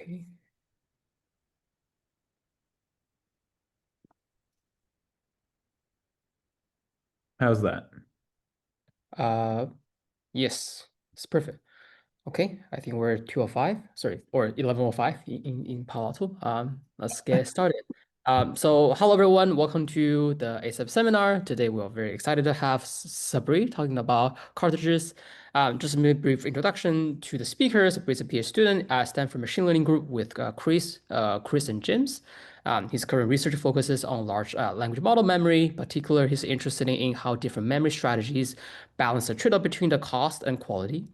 Okay. How's that? Uh, yes, it's perfect. Okay, I think we're 2:05, sorry, or 11:05 in Palo Alto. Let's get started. So hello everyone, welcome to the ASAP seminar. Today we are very excited to have Sabri talking about cartridges. Just a brief introduction to the speakers. Sabri is a PhD student at Stanford Machine Learning Group with Chris and James. His current research focuses on large language model memory. Particularly, he's interested in how different memory strategies balance the trade-off between the cost and quality.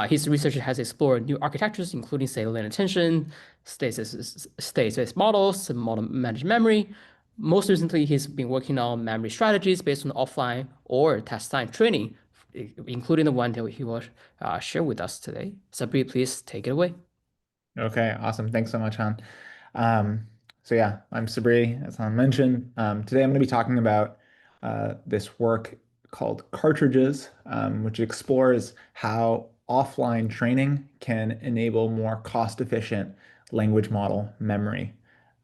His research has explored new architectures, including salient attention, state-based models, and model managed memory. Most recently, he's been working on memory strategies based on offline or test time training, including the one that he will share with us today. Sabri, please take it away. Okay, awesome. Thanks so much, Han. Um, so yeah, I'm Sabri, as Han mentioned. Today I'm going to be talking about this work called Cartridges, which explores how offline training can enable more cost-efficient language model memory.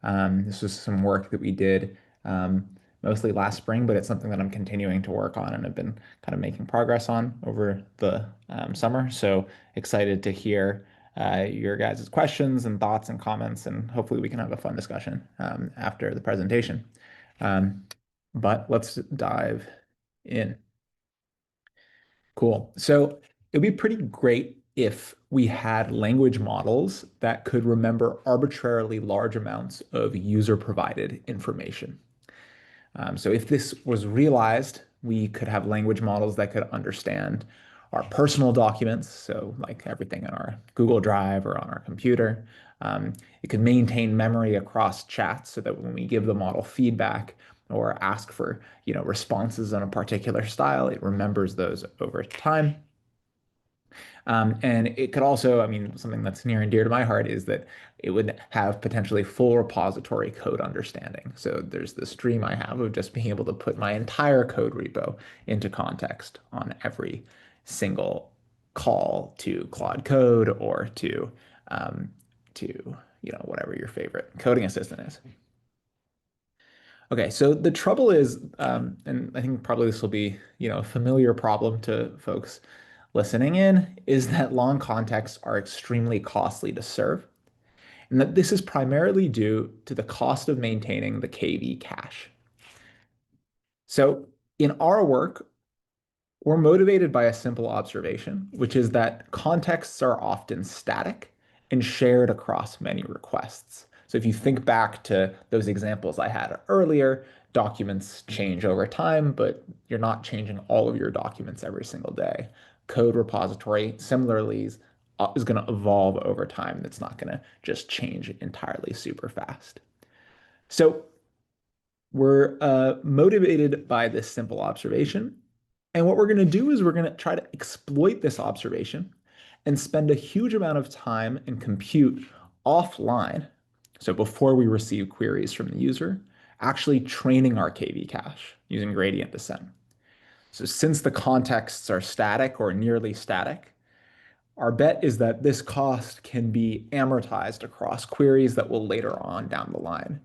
This was some work that we did mostly last spring, but it's something that I'm continuing to work on and have been kind of making progress on over the summer. So excited to hear your guys' questions and thoughts and comments, and hopefully we can have a fun discussion after the presentation. Um, but let's dive in. Cool. So it'd be pretty great if we had language models that could remember arbitrarily large amounts of user-provided information. So if this was realized, we could have language models that could understand our personal documents, so like everything in our Google Drive or on our computer. It could maintain memory across chats so that when we give the model feedback or ask for, responses in a particular style, it remembers those over time. And it could also, I mean, something that's near and dear to my heart is that it would have potentially full repository code understanding. So there's this dream I have of just being able to put my entire code repo into context on every single call to Claude Code or um, whatever your favorite coding assistant is. Okay, so the trouble is, and I think probably this will be, a familiar problem to folks listening in, is that long contexts are extremely costly to serve, and that this is primarily due to the cost of maintaining the KV cache. So in our work, we're motivated by a simple observation, which is that contexts are often static and shared across many requests. So if you think back to those examples I had earlier, documents change over time, but you're not changing all of your documents every single day. Code repository similarly is going to evolve over time. That's not going to just change entirely super fast. So we're motivated by this simple observation. And what we're going to do is we're going to try to exploit this observation and spend a huge amount of time and compute offline. So before we receive queries from the user, actually training our KV cache using gradient descent. So since the contexts are static or nearly static, our bet is that this cost can be amortized across queries that will later on down the line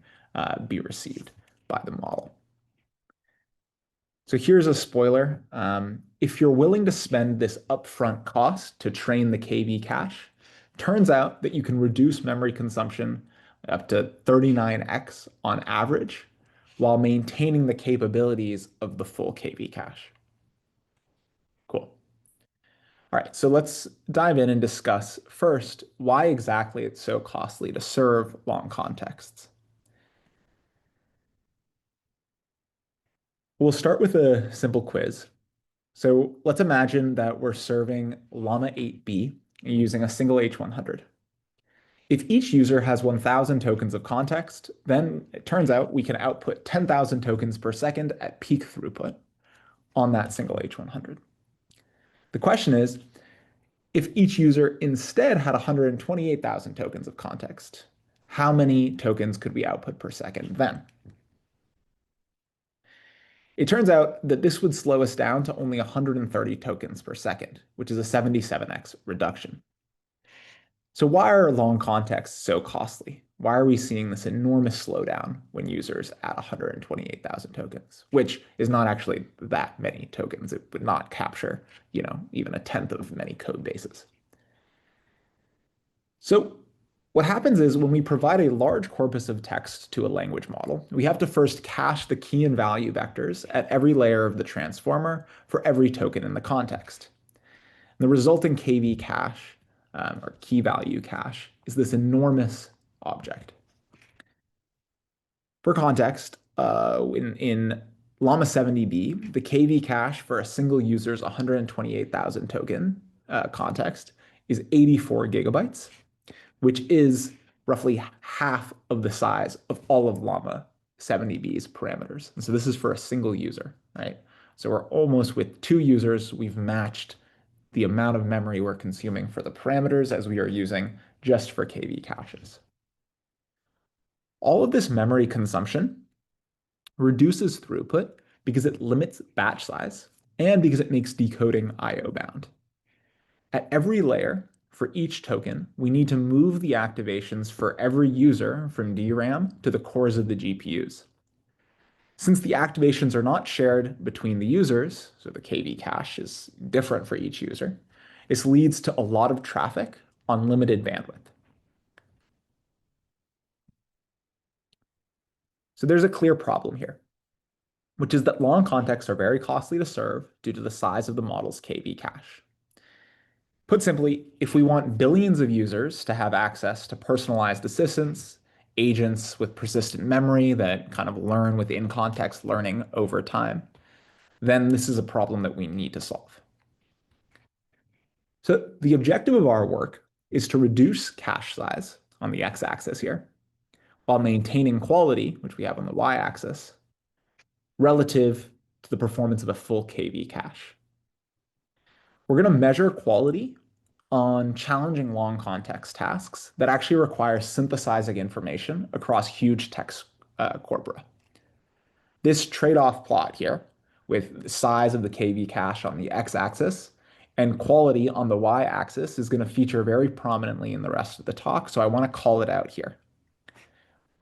be received by the model. So here's a spoiler. If you're willing to spend this upfront cost to train the KV cache, turns out that you can reduce memory consumption up to 39x on average while maintaining the capabilities of the full KV cache. Cool. All right, so let's dive in and discuss first why exactly it's so costly to serve long contexts. We'll start with a simple quiz. So let's imagine that we're serving Llama 8B using a single H100. If each user has 1,000 tokens of context, then it turns out we can output 10,000 tokens per second at peak throughput on that single H100. The question is, if each user instead had 128,000 tokens of context, how many tokens could we output per second then? It turns out that this would slow us down to only 130 tokens per second, which is a 77x reduction. So why are long contexts so costly? Why are we seeing this enormous slowdown when users add 128,000 tokens, which is not actually that many tokens. It would not capture, even a tenth of many code bases. So what happens is when we provide a large corpus of text to a language model, we have to first cache the key and value vectors at every layer of the transformer for every token in the context. The resulting KV cache, or key value cache, is this enormous object. For context, in Llama 70B, the KV cache for a single user's 128,000 token context is 84 gigabytes, which is roughly half of the size of all of Llama 70B's parameters. And so this is for a single user, right? So we're almost with two users, we've matched the amount of memory we're consuming for the parameters as we are using just for KV caches. All of this memory consumption reduces throughput because it limits batch size and because it makes decoding IO bound. At every layer, for each token, we need to move the activations for every user from DRAM to the cores of the GPUs. Since the activations are not shared between the users, so the KV cache is different for each user, this leads to a lot of traffic on limited bandwidth. So there's a clear problem here, which is that long contexts are very costly to serve due to the size of the model's KV cache. Put simply, if we want billions of users to have access to personalized assistants, agents with persistent memory that kind of learn with in-context learning over time, then this is a problem that we need to solve. So the objective of our work is to reduce cache size on the x-axis here, while maintaining quality, which we have on the y-axis, relative to the performance of a full KV cache. We're going to measure quality on challenging long context tasks that actually require synthesizing information across huge text corpora. This trade-off plot here, with the size of the KV cache on the x-axis and quality on the y-axis, is going to feature very prominently in the rest of the talk, so I want to call it out here.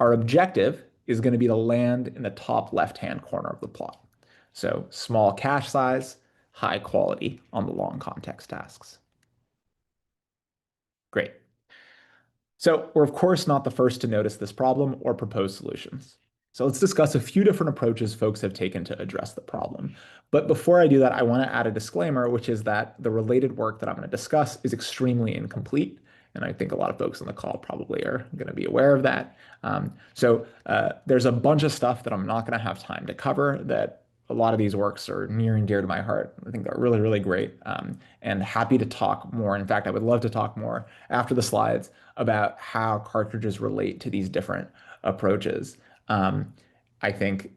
Our objective is going to be to land in the top left-hand corner of the plot. So small cache size, high quality on the long context tasks. Great. So we're of course not the first to notice this problem or propose solutions. So let's discuss a few different approaches folks have taken to address the problem. But before I do that, I want to add a disclaimer, which is that the related work that I'm going to discuss is extremely incomplete. And I think a lot of folks on the call probably are going to be aware of that. There's a bunch of stuff that I'm not going to have time to cover that a lot of these works are near and dear to my heart. I think they're really, really great, and happy to talk more. In fact, I would love to talk more after the slides about how cartridges relate to these different approaches. I think,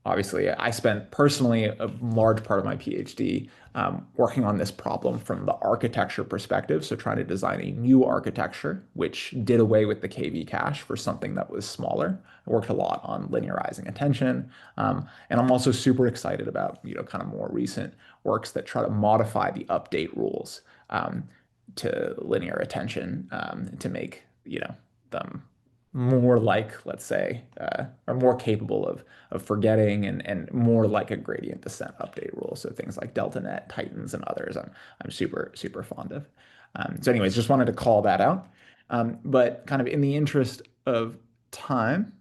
obviously, I spent personally a large part of my PhD working on this problem from the architecture perspective. So trying to design a new architecture, which did away with the KV cache for something that was smaller. I worked a lot on linearizing attention. And I'm also super excited about, kind of more recent works that try to modify the update rules to linear attention to make, them more like, let's say, are more capable of forgetting and more like a gradient descent update rule. So things like DeltaNet, Titans, and others, I'm super, super fond of. So anyways, just wanted to call that out. But kind of in the interest of time,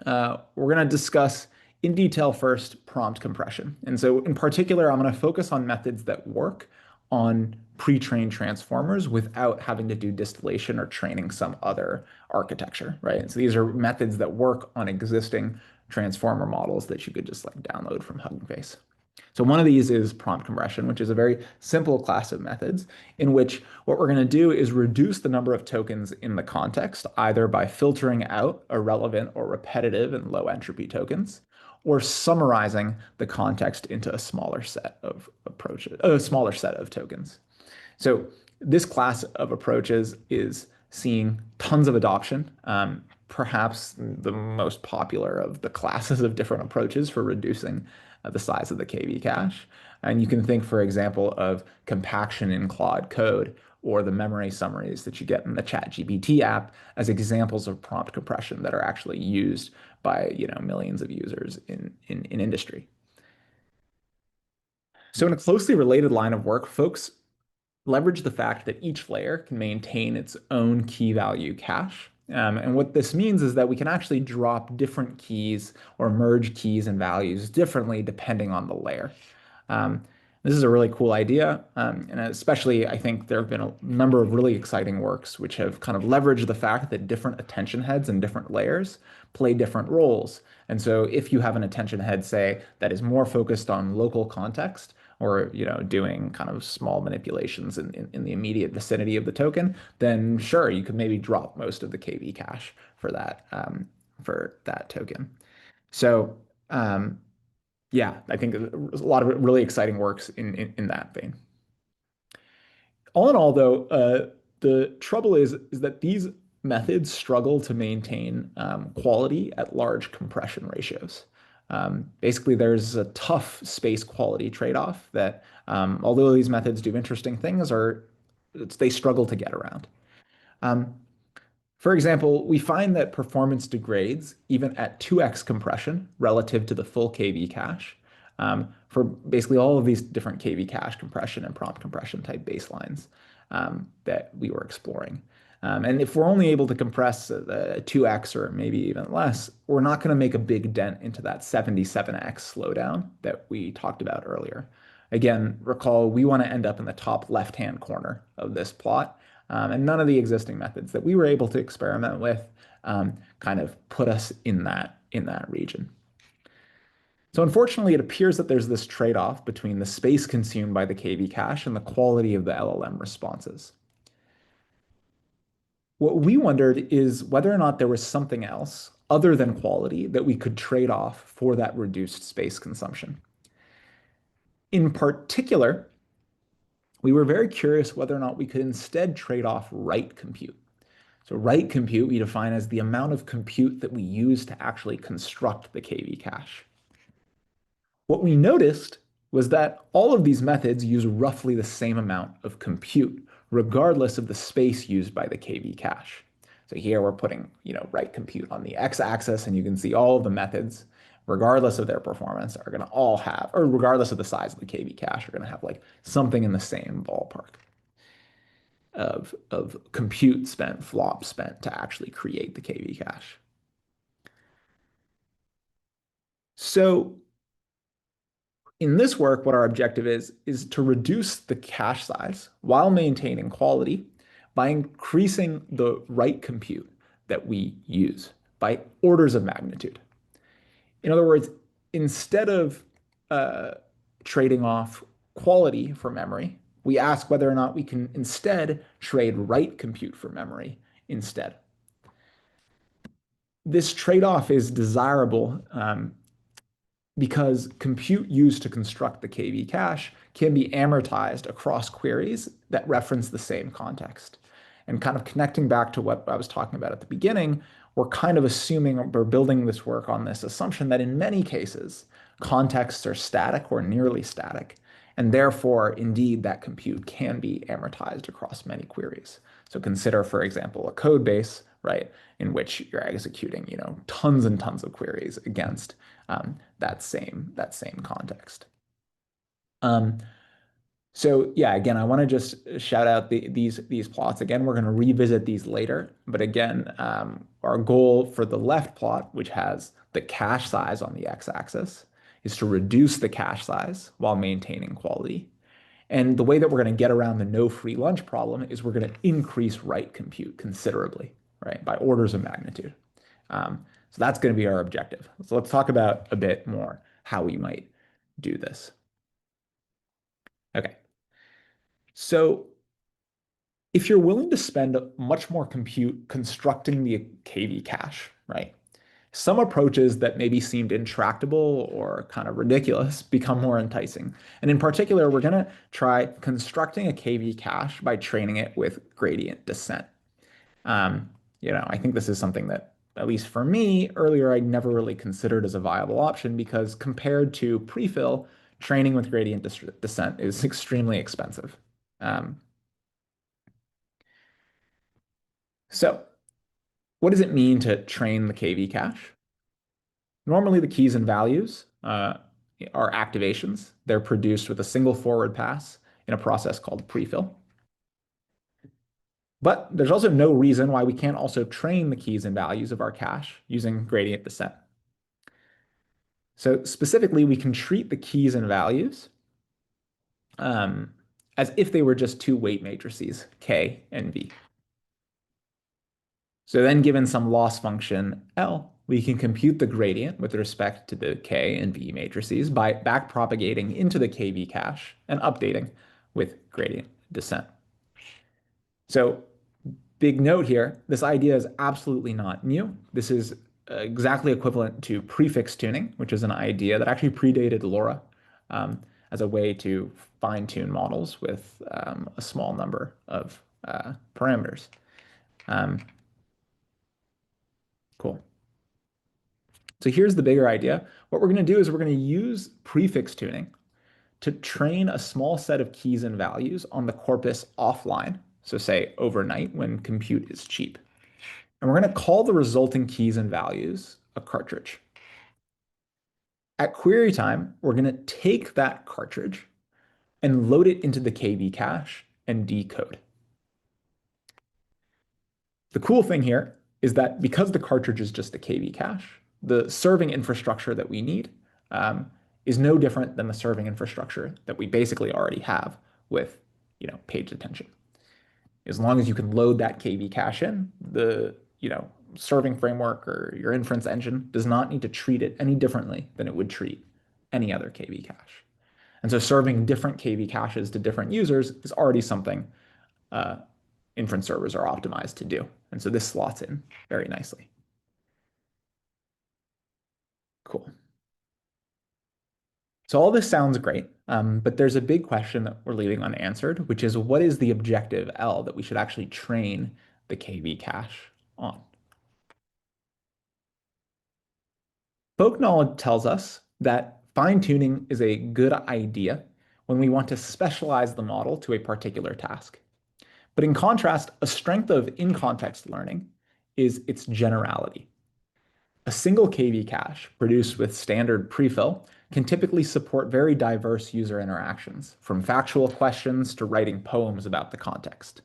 we're going to discuss in detail first prompt compression. And so in particular, I'm going to focus on methods that work on pre-trained transformers without having to do distillation or training some other architecture, right? And so these are methods that work on existing transformer models that you could just like download from Hugging Face. So one of these is prompt compression, which is a very simple class of methods in which what we're going to do is reduce the number of tokens in the context, either by filtering out irrelevant or repetitive and low entropy tokens, or summarizing the context into a smaller set of approaches, a smaller set of tokens. So this class of approaches is seeing tons of adoption. Perhaps the most popular of the classes of different approaches for reducing the size of the KV cache. And you can think, for example, of compaction in Claude code or the memory summaries that you get in the ChatGPT app as examples of prompt compression that are actually used by, millions of users in industry. So in a closely related line of work, folks leverage the fact that each layer can maintain its own key value cache. And what this means is that we can actually drop different keys or merge keys and values differently depending on the layer. Um, this is a really cool idea. And especially, I think there have been a number of really exciting works which have kind of leveraged the fact that different attention heads and different layers play different roles. And so if you have an attention head, say, that is more focused on local context, or doing kind of small manipulations in the immediate vicinity of the token, then sure, you could maybe drop most of the KV cache for that token. So yeah, I think there's a lot of really exciting works in that vein. All in all, though, the trouble is that these methods struggle to maintain quality at large compression ratios. Basically, there's a tough space quality trade-off that, although these methods do interesting things, they struggle to get around. Um, for example, we find that performance degrades even at 2x compression relative to the full KV cache for basically all of these different KV cache compression and prompt compression type baselines that we were exploring. And if we're only able to compress 2x or maybe even less, we're not going to make a big dent into that 77x slowdown that we talked about earlier. Again, recall we want to end up in the top left-hand corner of this plot. And none of the existing methods that we were able to experiment with kind of put us in that region. So unfortunately, it appears that there's this trade-off between the space consumed by the KV cache and the quality of the LLM responses. What we wondered is whether or not there was something else other than quality that we could trade off for that reduced space consumption. In particular, we were very curious whether or not we could instead trade off write compute. So write compute we define as the amount of compute that we use to actually construct the KV cache. What we noticed was that all of these methods use roughly the same amount of compute, regardless of the space used by the KV cache. So here we're putting, write compute on the x-axis, and you can see all of the methods, regardless of their performance, are going to all have, or regardless of the size of the KV cache, are going to have like something in the same ballpark of compute spent, flop spent to actually create the KV cache. So in this work, what our objective is to reduce the cache size while maintaining quality by increasing the write compute that we use by orders of magnitude. In other words, instead of trading off quality for memory, we ask whether or not we can instead trade write compute for memory instead. This trade-off is desirable because compute used to construct the KV cache can be amortized across queries that reference the same context. And kind of connecting back to what I was talking about at the beginning, we're kind of assuming we're building this work on this assumption that in many cases, contexts are static or nearly static. And therefore, indeed, that compute can be amortized across many queries. So consider, for example, a code base, right, in which you're executing, tons and tons of queries against that same context. So yeah, again, I want to just shout out these plots. Again, we're going to revisit these later, but again, our goal for the left plot, which has the cache size on the x-axis, is to reduce the cache size while maintaining quality. And the way that we're going to get around the no free lunch problem is we're going to increase write compute considerably, right, by orders of magnitude. So that's going to be our objective. So let's talk about a bit more how we might do this. Okay. So if you're willing to spend much more compute constructing the KV cache, right? Some approaches that maybe seemed intractable or kind of ridiculous become more enticing. And in particular, we're going to try constructing a KV cache by training it with gradient descent. I think this is something that at least for me, earlier I never really considered as a viable option because compared to prefill, training with descent is extremely expensive. Um, so what does it mean to train the KV cache? Normally, the keys and values are activations. They're produced with a single forward pass in a process called prefill. But there's also no reason why we can't also train the keys and values of our cache using gradient descent. So specifically, we can treat the keys and values um, as if they were just two weight matrices, K and V. So then given some loss function L, we can compute the gradient with respect to the K and V matrices by backpropagating into the KV cache and updating with gradient descent. So big note here, this idea is absolutely not new. This is exactly equivalent to prefix tuning, which is an idea that actually predated LoRa as a way to fine-tune models with a small number of parameters. Um, cool. So here's the bigger idea. What we're going to do is we're going to use prefix tuning to train a small set of keys and values on the corpus offline. So say overnight when compute is cheap. And we're going to call the resulting keys and values a cartridge. At query time, we're going to take that cartridge and load it into the KV cache and decode. The cool thing here is that because the cartridge is just a KV cache, the serving infrastructure that we need is no different than the serving infrastructure that we basically already have with, page attention. As long as you can load that KV cache in, the, serving framework or your inference engine does not need to treat it any differently than it would treat any other KV cache. And so serving different KV caches to different users is already something uh, inference servers are optimized to do. And so this slots in very nicely. Cool. So all this sounds great, but there's a big question that we're leaving unanswered, which is what is the objective L that we should actually train the KV cache on? Folk knowledge tells us that fine-tuning is a good idea when we want to specialize the model to a particular task. But in contrast, a strength of in-context learning is its generality. A single KV cache produced with standard prefill can typically support very diverse user interactions, from factual questions to writing poems about the context.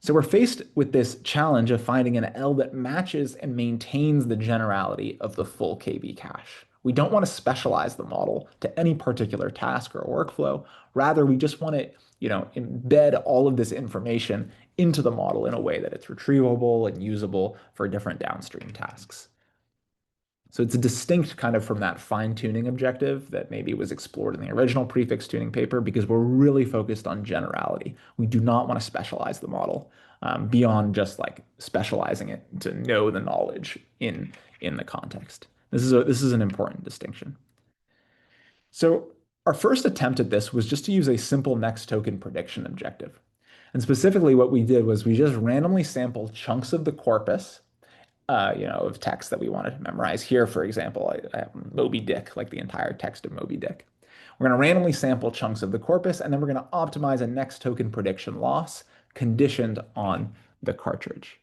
So we're faced with this challenge of finding an L that matches and maintains the generality of the full KV cache. We don't want to specialize the model to any particular task or workflow. Rather, we just want to, embed all of this information into the model in a way that it's retrievable and usable for different downstream tasks. So it's distinct kind of from that fine-tuning objective that maybe was explored in the original prefix tuning paper because we're really focused on generality. We do not want to specialize the model beyond just specializing it to know the knowledge in the context. This is an important distinction. So our first attempt at this was just to use a simple next token prediction objective. And specifically what we did was we just randomly sampled chunks of the corpus of text that we wanted to memorize. Here, for example, I have Moby Dick, like the entire text of Moby Dick. We're going to randomly sample chunks of the corpus, and then we're going to optimize a next token prediction loss conditioned on the cartridge.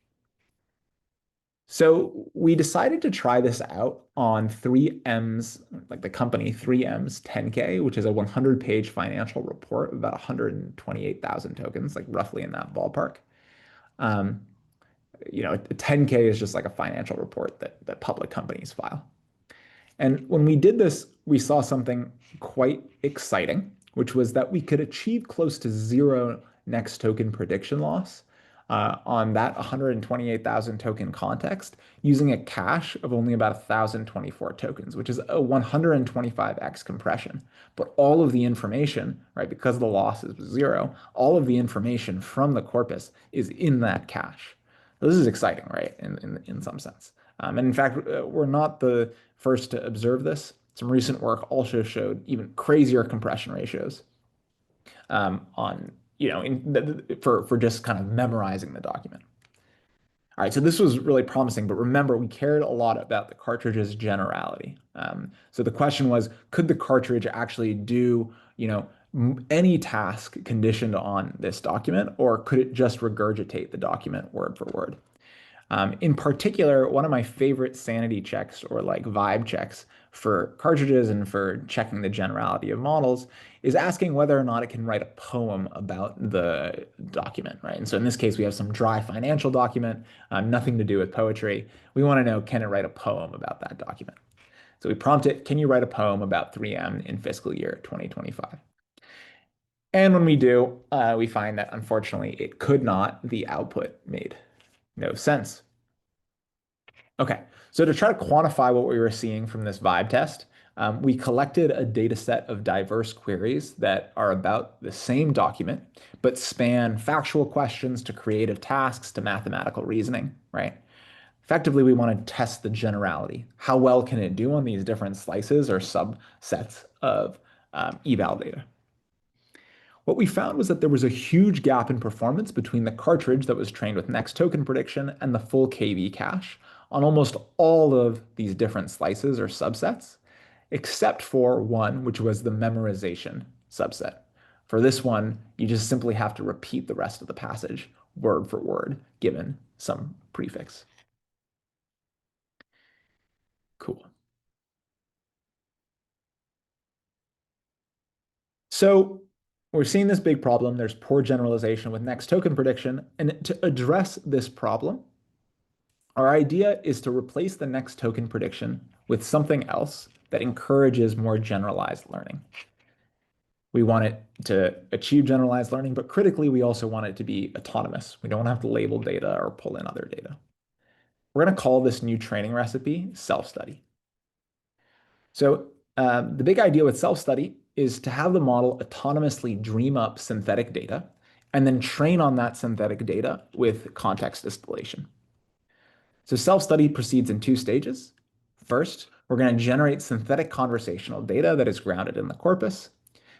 So we decided to try this out on 3M's, like the company 3M's 10K, which is a 100-page financial report of about 128,000 tokens, like roughly in that ballpark. Um, a 10K is just like a financial report that public companies file. And when we did this, we saw something quite exciting, which was that we could achieve close to zero next token prediction loss on that 128,000 token context using a cache of only about 1,024 tokens, which is a 125x compression. But all of the information, right, because the loss is zero, all of the information from the corpus is in that cache. This is exciting, right, in some sense. And in fact, we're not the first to observe this. Some recent work also showed even crazier compression ratios on, for just kind of memorizing the document. All right, so this was really promising, but remember, we cared a lot about the cartridge's generality. So the question was, could the cartridge actually do, any task conditioned on this document, or could it just regurgitate the document word for word? In particular, one of my favorite sanity checks or like vibe checks for cartridges and for checking the generality of models is asking whether or not it can write a poem about the document, right? And so in this case, we have some dry financial document, nothing to do with poetry. We want to know, can it write a poem about that document? So we prompt it, can you write a poem about 3M in fiscal year 2025? And when we do, we find that unfortunately it could not. The output made no sense. Okay, so to try to quantify what we were seeing from this vibe test, we collected a data set of diverse queries that are about the same document, but span factual questions to creative tasks to mathematical reasoning, right? Effectively, we want to test the generality. How well can it do on these different slices or subsets of eval data? What we found was that there was a huge gap in performance between the cartridge that was trained with next token prediction and the full KV cache on almost all of these different slices or subsets, except for one, which was the memorization subset. For this one, you just simply have to repeat the rest of the passage word for word, given some prefix. Cool. So we're seeing this big problem. There's poor generalization with next token prediction. And to address this problem, our idea is to replace the next token prediction with something else that encourages more generalized learning. We want it to achieve generalized learning, but critically, we also want it to be autonomous. We don't have to label data or pull in other data. We're going to call this new training recipe self-study. So the big idea with self-study is to have the model autonomously dream up synthetic data and then train on that synthetic data with context distillation. So self-study proceeds in two stages. First, we're going to generate synthetic conversational data that is grounded in the corpus.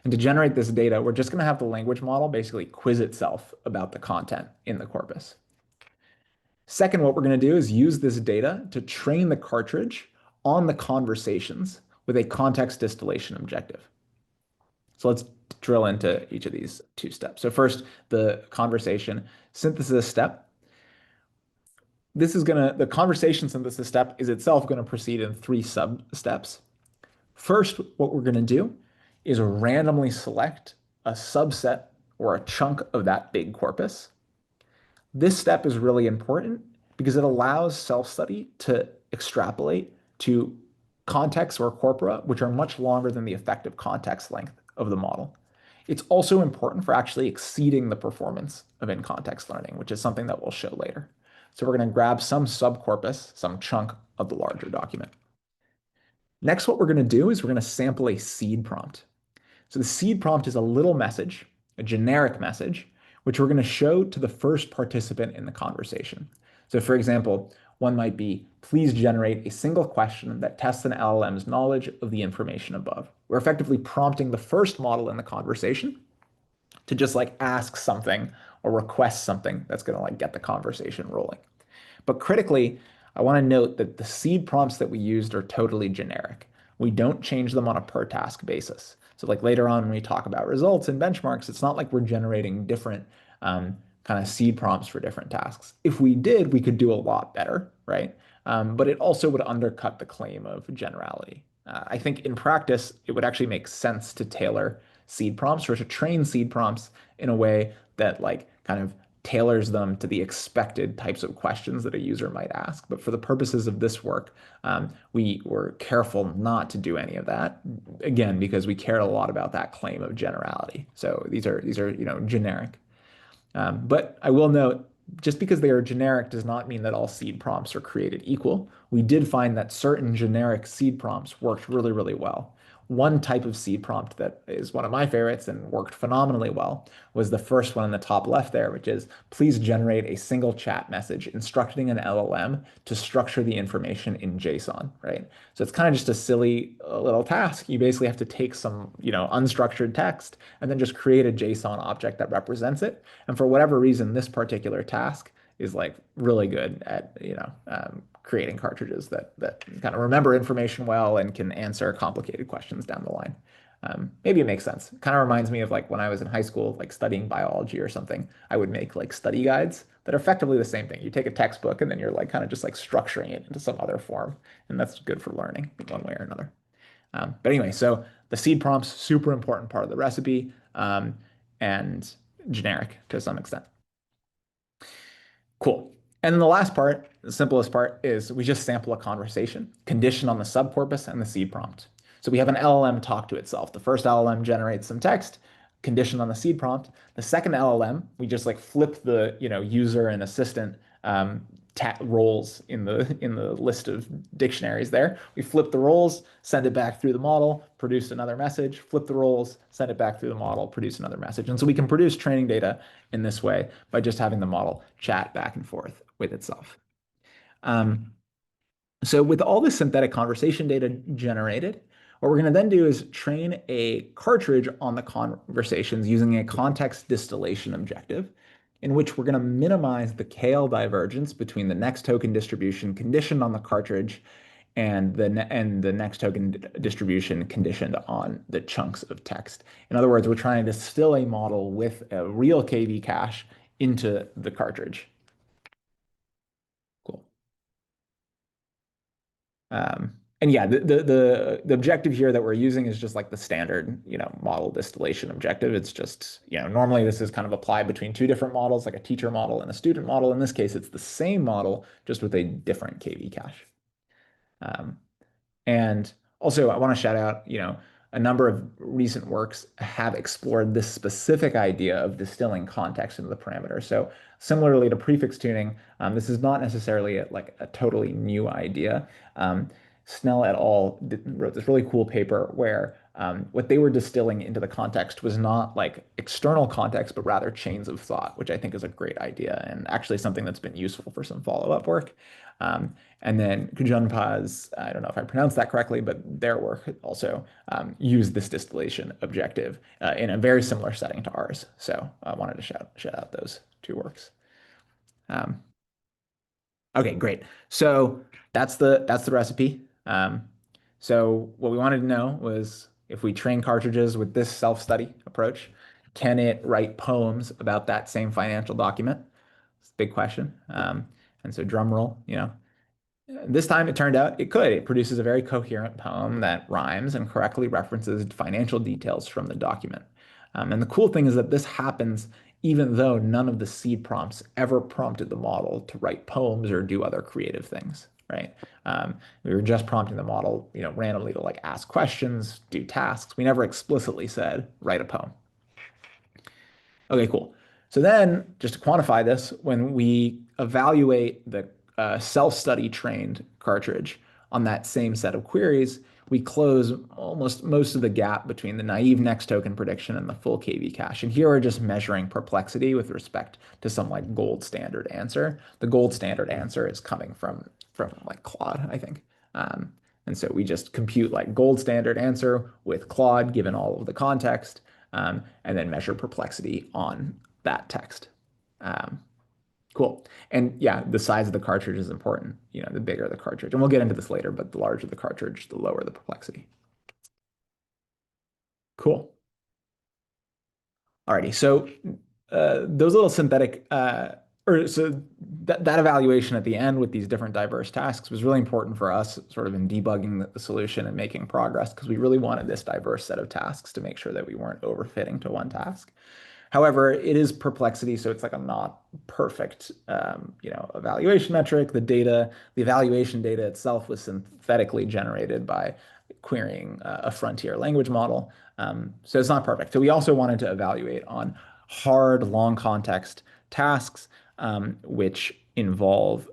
And to generate this data, we're just going to have the language model basically quiz itself about the content in the corpus. Second, what we're going to do is use this data to train the cartridge on the conversations with a context distillation objective. So let's drill into each of these two steps. So first, the conversation synthesis step. The conversation synthesis step is itself going to proceed in three sub steps. First, what we're going to do is randomly select a subset or a chunk of that big corpus. This step is really important because it allows self-study to extrapolate to contexts or corpora, which are much longer than the effective context length of the model. It's also important for actually exceeding the performance of in-context learning, which is something that we'll show later. So we're going to grab some subcorpus, some chunk of the larger document. Next, what we're going to do is we're going to sample a seed prompt. So the seed prompt is a little message, a generic message, which we're going to show to the first participant in the conversation. So for example, one might be, please generate a single question that tests an LLM's knowledge of the information above. We're effectively prompting the first model in the conversation to just like ask something or request something that's going to like get the conversation rolling. But critically, I want to note that the seed prompts that we used are totally generic. We don't change them on a per task basis. So like later on when we talk about results and benchmarks, it's not like we're generating different kind of seed prompts for different tasks. If we did, we could do a lot better, right? But it also would undercut the claim of generality. I think in practice, it would actually make sense to tailor seed prompts or to train seed prompts in a way that like kind of tailors them to the expected types of questions that a user might ask. But for the purposes of this work, we were careful not to do any of that. Again, because we cared a lot about that claim of generality. So these are generic. But I will note, just because they are generic does not mean that all seed prompts are created equal. We did find that certain generic seed prompts worked really, really well. One type of seed prompt that is one of my favorites and worked phenomenally well was the first one in the top left there, which is please generate a single chat message instructing an LLM to structure the information in JSON, right? So it's kind of just a silly little task. You basically have to take some, unstructured text and then just create a JSON object that represents it. And for whatever reason, this particular task is like really good at, creating cartridges that kind of remember information well and can answer complicated questions down the line. Maybe it makes sense. It kind of reminds me of like when I was in high school, like studying biology or something. I would make like study guides that are effectively the same thing. You take a textbook and then you're like kind of just like structuring it into some other form, and that's good for learning in one way or another. But anyway, so the seed prompts, super important part of the recipe, and generic to some extent. Cool. And then the last part, the simplest part, is we just sample a conversation, condition on the subcorpus and the seed prompt. So we have an LLM talk to itself. The first LLM generates some text, condition on the seed prompt. The second LLM, we just like flip the user and assistant roles in the list of dictionaries there. We flip the roles, send it back through the model, produce another message, flip the roles, send it back through the model, produce another message. And so we can produce training data in this way by just having the model chat back and forth with itself. Um, so with all this synthetic conversation data generated, what we're going to then do is train a cartridge on the conversations using a context distillation objective, in which we're going to minimize the KL divergence between the next token distribution conditioned on the cartridge and the next token distribution conditioned on the chunks of text. In other words, we're trying to distill a model with a real KV cache into the cartridge. Cool. And yeah, the objective here that we're using is just like the standard, model distillation objective. It's just, normally this is kind of applied between two different models, like a teacher model and a student model. In this case, it's the same model, just with a different KV cache. Um, and also, I want to shout out, a number of recent works have explored this specific idea of distilling context into the parameter. So similarly to prefix tuning, this is not necessarily like a totally new idea. Snell et al. Wrote this really cool paper where what they were distilling into the context was not like external context, but rather chains of thought, which I think is a great idea and actually something that's been useful for some follow-up work. And then Kujanpa's, I don't know if I pronounced that correctly, but their work also used this distillation objective in a very similar setting to ours. So I wanted to shout out those two works. Um, okay, great. So that's the recipe. So what we wanted to know was if we train cartridges with this self-study approach, can it write poems about that same financial document? It's a big question. And so drum roll, this time it turned out it could. It produces a very coherent poem that rhymes and correctly references financial details from the document. And the cool thing is that this happens even though none of the seed prompts ever prompted the model to write poems or do other creative things, right? We were just prompting the model, randomly to like ask questions, do tasks. We never explicitly said, write a poem. Okay, cool. So then, just to quantify this, when we evaluate the self-study trained cartridge on that same set of queries, we close almost most of the gap between the naive next token prediction and the full KV cache. And here we're just measuring perplexity with respect to some like gold standard answer. The gold standard answer is coming from like Claude, I think. And so we just compute like gold standard answer with Claude, given all of the context, and then measure perplexity on that text. Um, cool. And yeah, the size of the cartridge is important. The bigger the cartridge, and we'll get into this later, but the larger the cartridge, the lower the perplexity. Cool. Alrighty. So those little synthetic, or so that evaluation at the end with these different diverse tasks was really important for us, sort of in debugging the solution and making progress, because we really wanted this diverse set of tasks to make sure that we weren't overfitting to one task. However, it is perplexity, so it's like a not perfect, evaluation metric. The evaluation data itself was synthetically generated by querying a frontier language model. So it's not perfect. So we also wanted to evaluate on hard, long context tasks, which involve,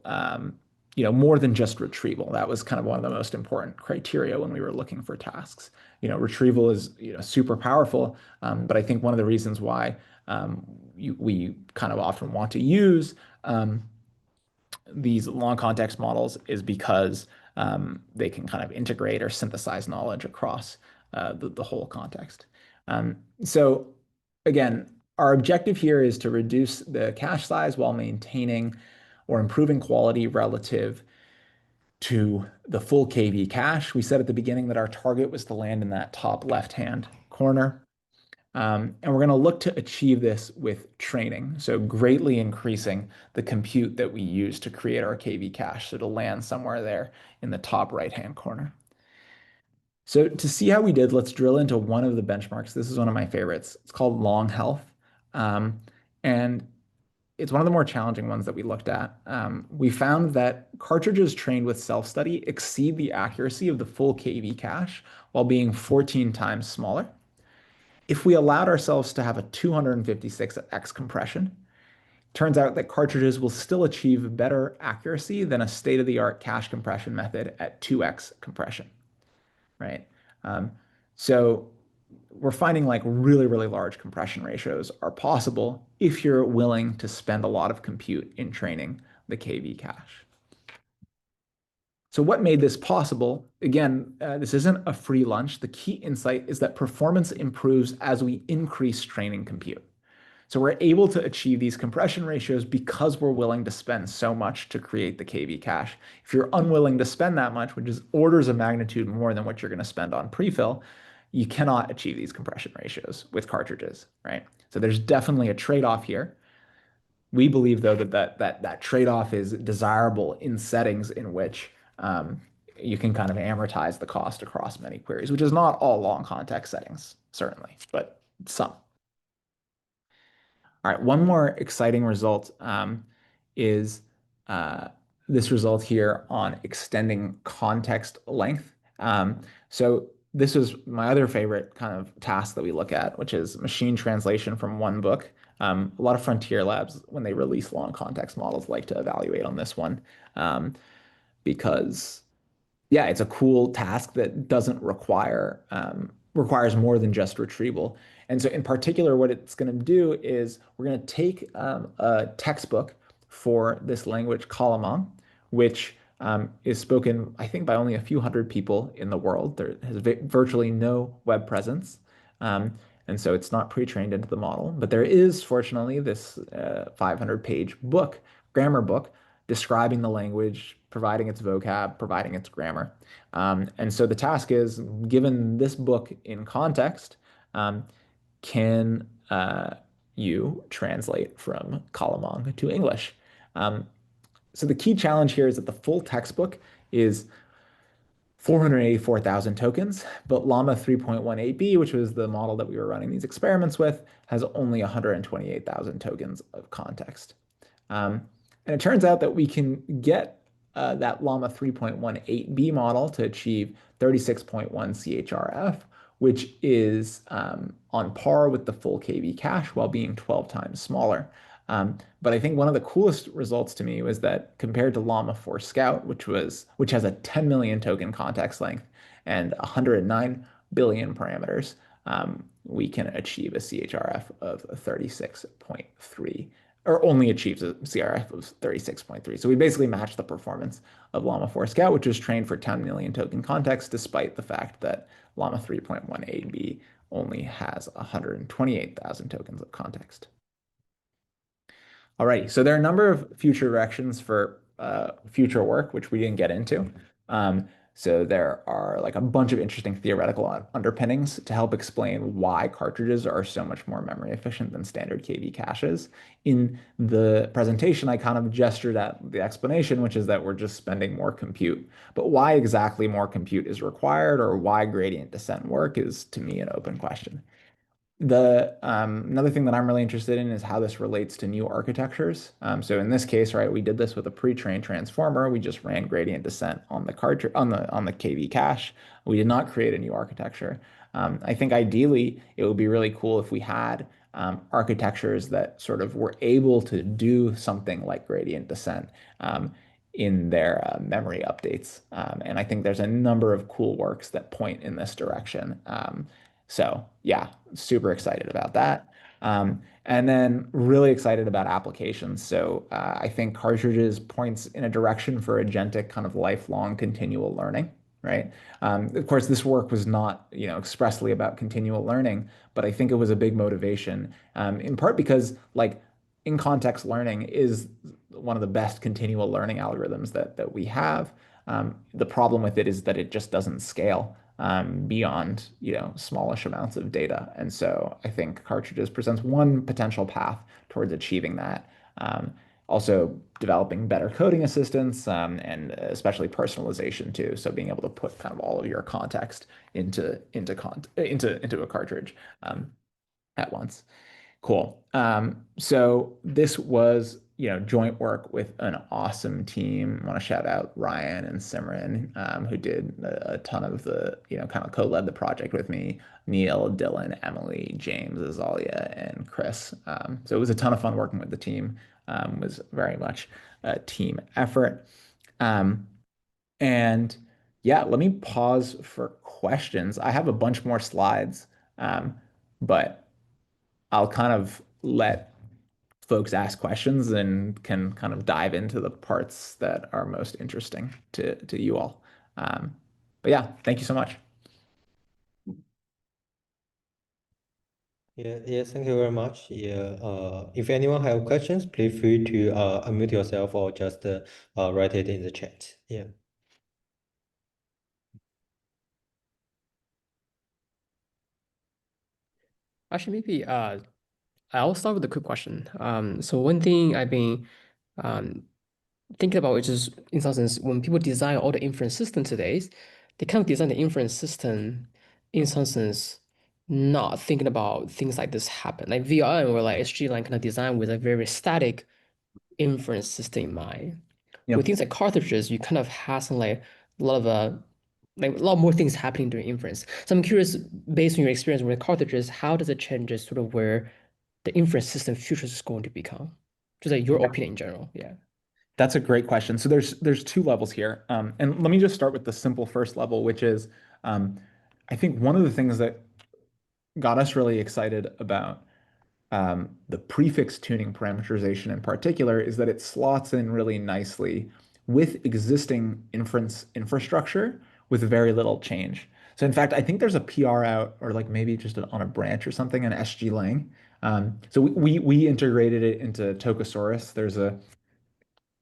more than just retrieval. That was kind of one of the most important criteria when we were looking for tasks. Retrieval is, super powerful, but I think one of the reasons why we kind of often want to use these long context models is because they can kind of integrate or synthesize knowledge across the whole context. So again, our objective here is to reduce the cache size while maintaining or improving quality relative to the full KV cache. We said at the beginning that our target was to land in that top left-hand corner. And we're going to look to achieve this with training, so greatly increasing the compute that we use to create our KV cache, so to land somewhere there in the top right-hand corner. So to see how we did, let's drill into one of the benchmarks. This is one of my favorites. It's called long health. Um, and it's one of the more challenging ones that we looked at. We found that cartridges trained with self-study exceed the accuracy of the full KV cache while being 14 times smaller. If we allowed ourselves to have a 256x compression, turns out that cartridges will still achieve better accuracy than a state-of-the-art cache compression method at 2x compression, right? Um, so we're finding like really, really large compression ratios are possible if you're willing to spend a lot of compute in training the KV cache. So what made this possible? Again, this isn't a free lunch. The key insight is that performance improves as we increase training compute. So we're able to achieve these compression ratios because we're willing to spend so much to create the KV cache. If you're unwilling to spend that much, which is orders of magnitude more than what you're going to spend on prefill, you cannot achieve these compression ratios with cartridges, right? So there's definitely a trade-off here. We believe, though, that trade-off is desirable in settings in which you can kind of amortize the cost across many queries, which is not all long context settings, certainly, but some. All right, one more exciting result is uh, this result here on extending context length. So this was my other favorite kind of task that we look at, which is machine translation from one book. A lot of frontier labs, when they release long context models, like to evaluate on this one um, because yeah, it's a cool task that doesn't requires more than just retrieval. And so in particular, what it's going to do is we're going to take a textbook for this language, Kalamang, which is spoken, I think, by only a few hundred people in the world. There has virtually no web presence. And so it's not pre-trained into the model. But there is, fortunately, this 500-page book, grammar book, describing the language, providing its vocab, providing its grammar. And so the task is, given this book in context, can you translate from Kalamang to English? Um, so the key challenge here is that the full textbook is 484,000 tokens, but Llama 3.18b, which was the model that we were running these experiments with, has only 128,000 tokens of context. And it turns out that we can get that Llama 3.18b model to achieve 36.1 CHRF, which is on par with the full KV cache while being 12 times smaller. But I think one of the coolest results to me was that compared to Llama 4 Scout, which has a 10 million token context length and 109 billion parameters, we can achieve a CHRF of 36.3, or only achieves a CRF of 36.3. So we basically match the performance of Llama 4 Scout, which was trained for 10 million token context, despite the fact that Llama 3.18b only has 128,000 tokens of context. All right, so there are a number of future directions for future work, which we didn't get into. So there are like a bunch of interesting theoretical underpinnings to help explain why cartridges are so much more memory efficient than standard KV caches. In the presentation, I kind of gestured at the explanation, which is that we're just spending more compute. But why exactly more compute is required, or why gradient descent work, is to me an open question. Another thing that I'm really interested in is how this relates to new architectures. So in this case, right, we did this with a pre-trained transformer. We just ran gradient descent on the cartridge on the KV cache. We did not create a new architecture. I think ideally it would be really cool if we had architectures that sort of were able to do something like gradient descent in their memory updates. And I think there's a number of cool works that point in this direction. So yeah, super excited about that. And then really excited about applications. So I think cartridges points in a direction for agentic kind of lifelong continual learning, right? Of course, this work was not, expressly about continual learning, but I think it was a big motivation, in part because like in context learning is one of the best continual learning algorithms that we have. The problem with it is that it just doesn't scale beyond, smallish amounts of data. And so I think Cartridges presents one potential path towards achieving that. Um, Also developing better coding assistance, and especially personalization too. So being able to put kind of all of your context into a cartridge um, at once. Cool. So this was, joint work with an awesome team. I want to shout out Ryan and Simran, who did a ton of the, kind of co-led the project with me. Neil, Dylan, Emily, James, Azalia, and Chris. So it was a ton of fun working with the team. Was very much a team effort. Um, and yeah, let me pause for questions. I have a bunch more slides, but I'll kind of let folks ask questions and can kind of dive into the parts that are most interesting to you all. Um, but yeah, thank you so much. Yeah, yes, thank you very much. Yeah, if anyone have questions, please free to unmute yourself or just write it in the chat. Yeah. Actually, maybe I'll start with a quick question. So one thing I've been um, thinking about, which is in some sense, when people design all the inference system today, they kind of design the inference system in some sense, not thinking about things like this happen. Like VRM or like SG-line kind of design with a very static inference system in mind. Yeah. With things like cartridges, you kind of have some like a lot of like a lot more things happening during inference. So I'm curious, based on your experience with cartridges, how does it change sort of where the inference system futures is going to become? Just like your opinion in general. Yeah. That's a great question. So there's two levels here, and let me just start with the simple first level, which is um, I think one of the things that got us really excited about the prefix tuning parameterization in particular is that it slots in really nicely with existing inference infrastructure with very little change. So in fact, I think there's a PR out or like maybe just on a branch or something, an SG Lang. So we integrated it into Tokosaurus. There's a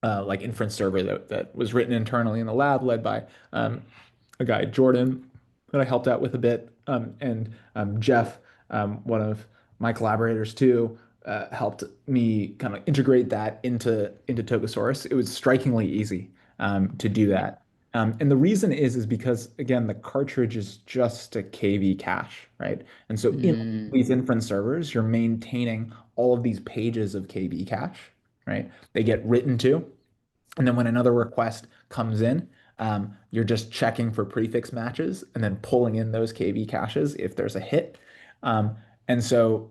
like inference server that was written internally in the lab, led by a guy, Jordan, that I helped out with a bit, and Jeff, one of my collaborators too, helped me kind of integrate that into Tokosaurus. It was strikingly easy to do that. And the reason is because again, the cartridge is just a KV cache, right? And so in these Mm, inference servers, you're maintaining all of these pages of KV cache, right? They get written to. And then when another request comes in, you're just checking for prefix matches and then pulling in those KV caches if there's a hit. Um, and so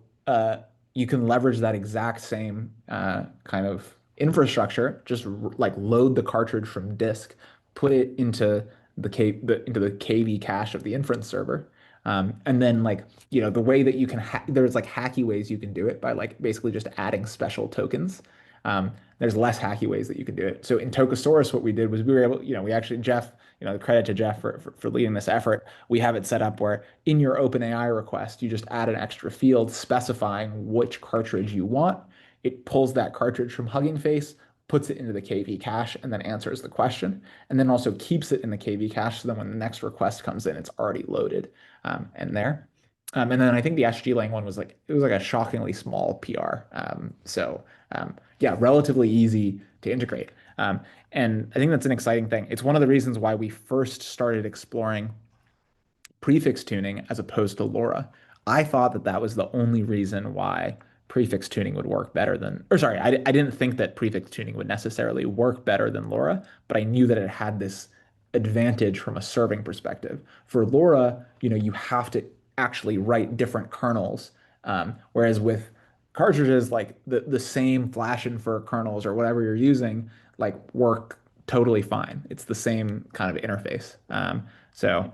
you can leverage that exact same kind of infrastructure, just like load the cartridge from disk, put it into into the KV cache of the inference server. And then like, the way that you can there's like hacky ways you can do it by like basically just adding special tokens. There's less hacky ways that you can do it. So in Tokosaurus, what we did was we were able, we actually, Jeff, the credit to Jeff for leading this effort. We have it set up where in your OpenAI request, you just add an extra field specifying which cartridge you want. It pulls that cartridge from Hugging Face, puts it into the KV cache, and then answers the question. And then also keeps it in the KV cache so then when the next request comes in, it's already loaded and there. And then I think the SG Lang one was like it was like a shockingly small PR. Yeah, relatively easy to integrate. And I think that's an exciting thing. It's one of the reasons why we first started exploring prefix tuning as opposed to LoRa. I thought that that was the only reason why prefix tuning would work better than, or sorry, I didn't think that prefix tuning would necessarily work better than LoRa, but I knew that it had this advantage from a serving perspective. For LoRa, you have to actually write different kernels, whereas with cartridges, like the same flash infer kernels or whatever you're using, like work totally fine. It's the same kind of interface. So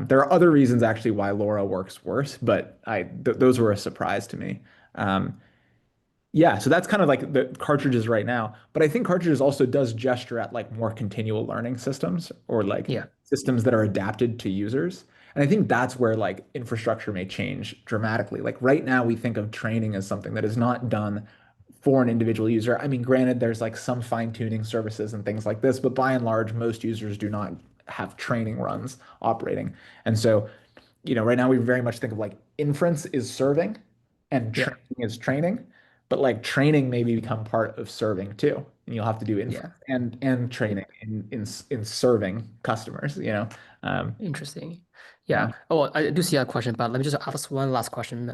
there are other reasons actually why LoRa works worse, but those were a surprise to me. Um, yeah, so that's kind of like the cartridges right now. But I think cartridges also does gesture at like more continual learning systems or like yeah. systems that are adapted to users. And I think that's where like infrastructure may change dramatically. Like right now, we think of training as something that is not done for an individual user. I mean, granted, there's like some fine-tuning services and things like this, but by and large, most users do not have training runs operating. And so, right now we very much think of like inference is serving and Yeah. training is training, but like training may become part of serving too. And you'll have to do inference Yeah. and training in serving customers. Interesting. Yeah. Yeah. Oh, I do see a question, but let me just ask one last question.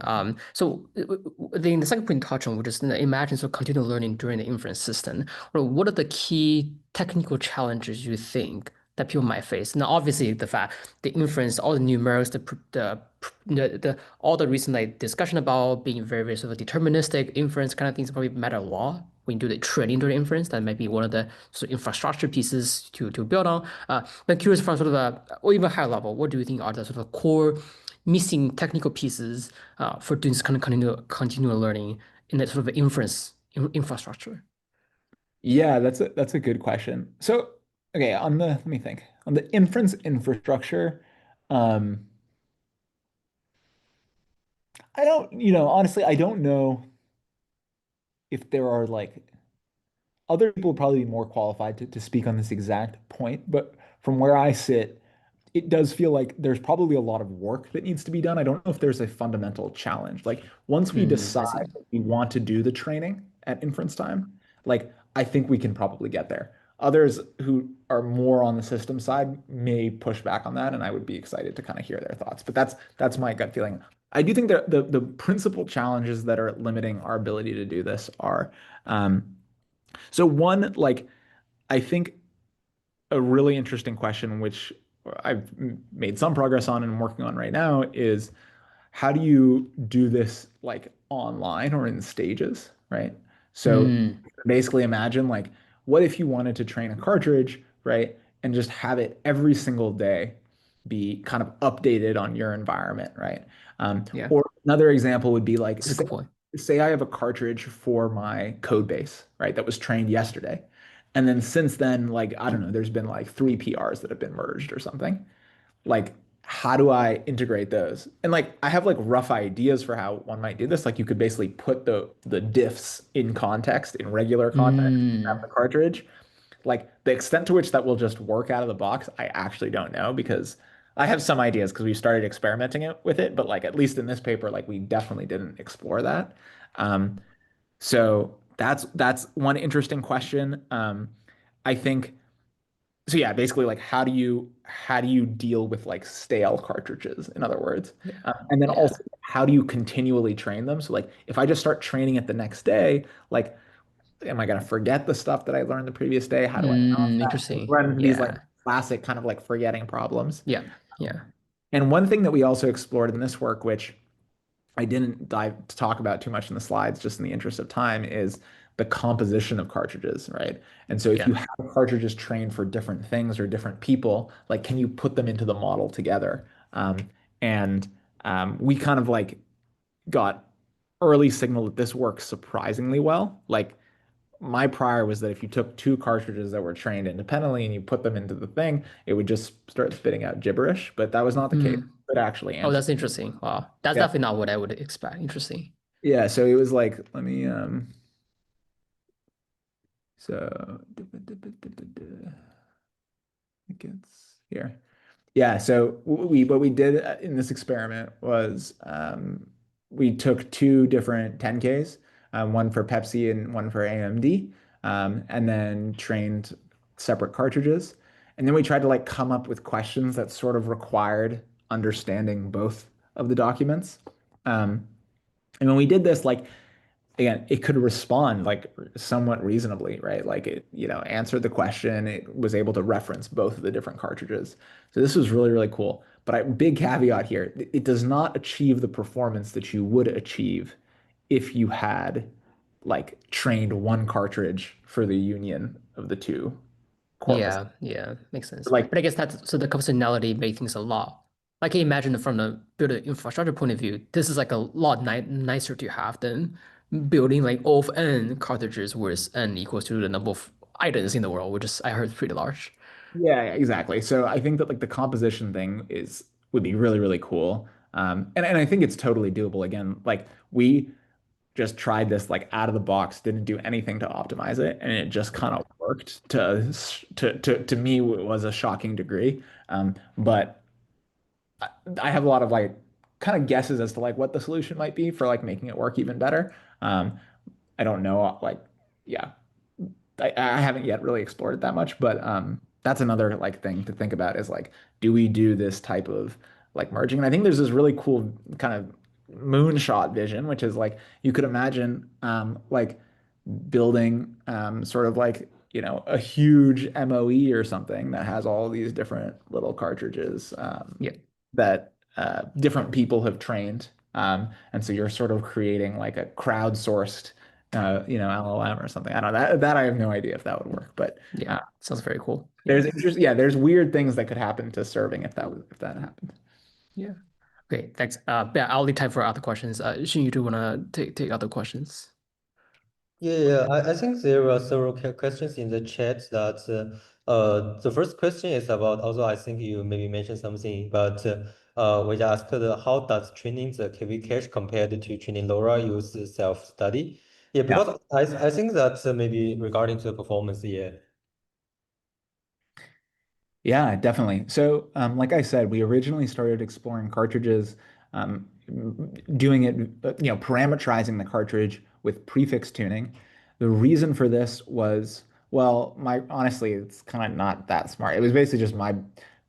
So the second point you touched on, which is imagine so continual learning during the inference system. Well, what are the key technical challenges you think that people might face? Now, obviously, the inference, all the numerics, all the recent like discussion about being very, very sort of deterministic inference kind of things probably matter a lot when you do the training during inference. That might be one of the sort of infrastructure pieces to build on. I'm curious from sort of or even higher level, what do you think are the sort of core missing technical pieces for doing this kind of continual learning in that sort of inference infrastructure? Yeah, that's a good question. So, okay, let me think. On the inference infrastructure, um, I don't, honestly, I don't know if there are like other people would probably be more qualified to speak on this exact point, but from where I sit, it does feel like there's probably a lot of work that needs to be done. I don't know if there's a fundamental challenge. Like once we I see. decide that we want to do the training at inference time, like I think we can probably get there. Others who are more on the system side may push back on that, and I would be excited to kind of hear their thoughts. But that's my gut feeling. I do think that the principal challenges that are limiting our ability to do this are so one, like I think a really interesting question, which I've made some progress on and I'm working on right now, is how do you do this like online or in stages, right? So Mm, basically imagine like what if you wanted to train a cartridge, right? And just have it every single day be kind of updated on your environment, right? yeah, Or another example would be like this is a good point. say I have a cartridge for my code base, right? That was trained yesterday. And then since then, like, I don't know, there's been like three PRs that have been merged or something. Like, how do I integrate those? And like, I have like rough ideas for how one might do this. Like, you could basically put the diffs in context, in regular context, at Mm, the cartridge. Like, the extent to which that will just work out of the box, I actually don't know because I have some ideas because we started experimenting with it, but like at least in this paper, like we definitely didn't explore that. Um, so that's one interesting question. I think so. Yeah, basically, like how do you deal with like stale cartridges? In other words, yeah, and then yeah. also how do you continually train them? So like if I just start training it the next day, like am I gonna forget the stuff that I learned the previous day? How do I balance that? Interesting. Run into these like Yeah, classic kind of like forgetting problems. yeah, yeah, And one thing that we also explored in this work, which I didn't dive to talk about too much in the slides, just in the interest of time, is the composition of cartridges, right? And so if yeah, you have cartridges trained for different things or different people, like can you put them into the model together? And we kind of like got early signal that this works surprisingly well. Like my prior was that if you took two cartridges that were trained independently and you put them into the thing, it would just start spitting out gibberish. But that was not the case. Mm. It actually Oh, answered. that's interesting. Wow, that's Yeah. definitely not what I would expect. Interesting. Yeah. So it was like, let me so it gets here. Yeah, so we what we did in this experiment was we took two different 10Ks, one for Pepsi and one for AMD, and then trained separate cartridges. And then we tried to like come up with questions that sort of required understanding both of the documents. And when we did this, like again, it could respond like somewhat reasonably, right? Like it, answered the question. It was able to reference both of the different cartridges. So this was really, really cool. But big caveat here, it does not achieve the performance that you would achieve if you had like trained one cartridge for the union of the two corpus. Yeah, yeah, makes sense. Like, But I guess that's so the functionality makes things a lot. I can imagine from the builder infrastructure point of view, this is like a lot nicer to have than building like of n cartridges where n equals to the number of items in the world, which is I heard pretty large. yeah, exactly. So I think that like the composition thing would be really, really cool. And I think it's totally doable. Again, like we just tried this like out of the box, didn't do anything to optimize it, and it just kind of worked to me it was a shocking degree. But I have a lot of like kind of guesses as to like what the solution might be for like making it work even better. Um, I don't know, like yeah, I haven't yet really explored it that much, but that's another like thing to think about is like, do we do this type of like merging? And I think there's this really cool kind of moonshot vision, which is like you could imagine like building sort of like a huge MOE or something that has all these different little cartridges Yeah. that different people have trained. And so you're sort of creating like a crowdsourced LLM or something. I don't know. That I have no idea if that would work, but Yeah. Sounds very cool. Yeah. there's interest, yeah, there's weird things that could happen to serving if that happened. Yeah. Okay, thanks. Yeah, I'll leave time for other questions. Shin, you do wanna take other questions? Yeah, I think there are several questions in the chat that the first question is about, also I think you maybe mentioned something, but we asked how does training the KV cache compared to training LoRa use self-study? Yeah, Yeah. because I think that maybe regarding to the performance, yeah. Yeah, definitely. So, like I said, we originally started exploring cartridges, um, doing it, parameterizing the cartridge with prefix tuning. The reason for this was, well, my honestly, it's kind of not that smart. It was basically just my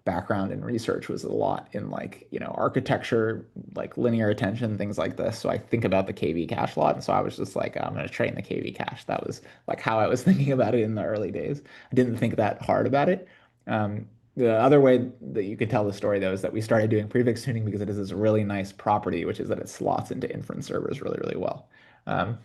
background in research was a lot in like, architecture, like linear attention, things like this. So I think about the KV cache a lot. And so I was just like, I'm going to train the KV cache. That was like how I was thinking about it in the early days. I didn't think that hard about it. The other way that you could tell the story, though, is that we started doing prefix tuning because it has this really nice property, which is that it slots into inference servers really, really well. Um,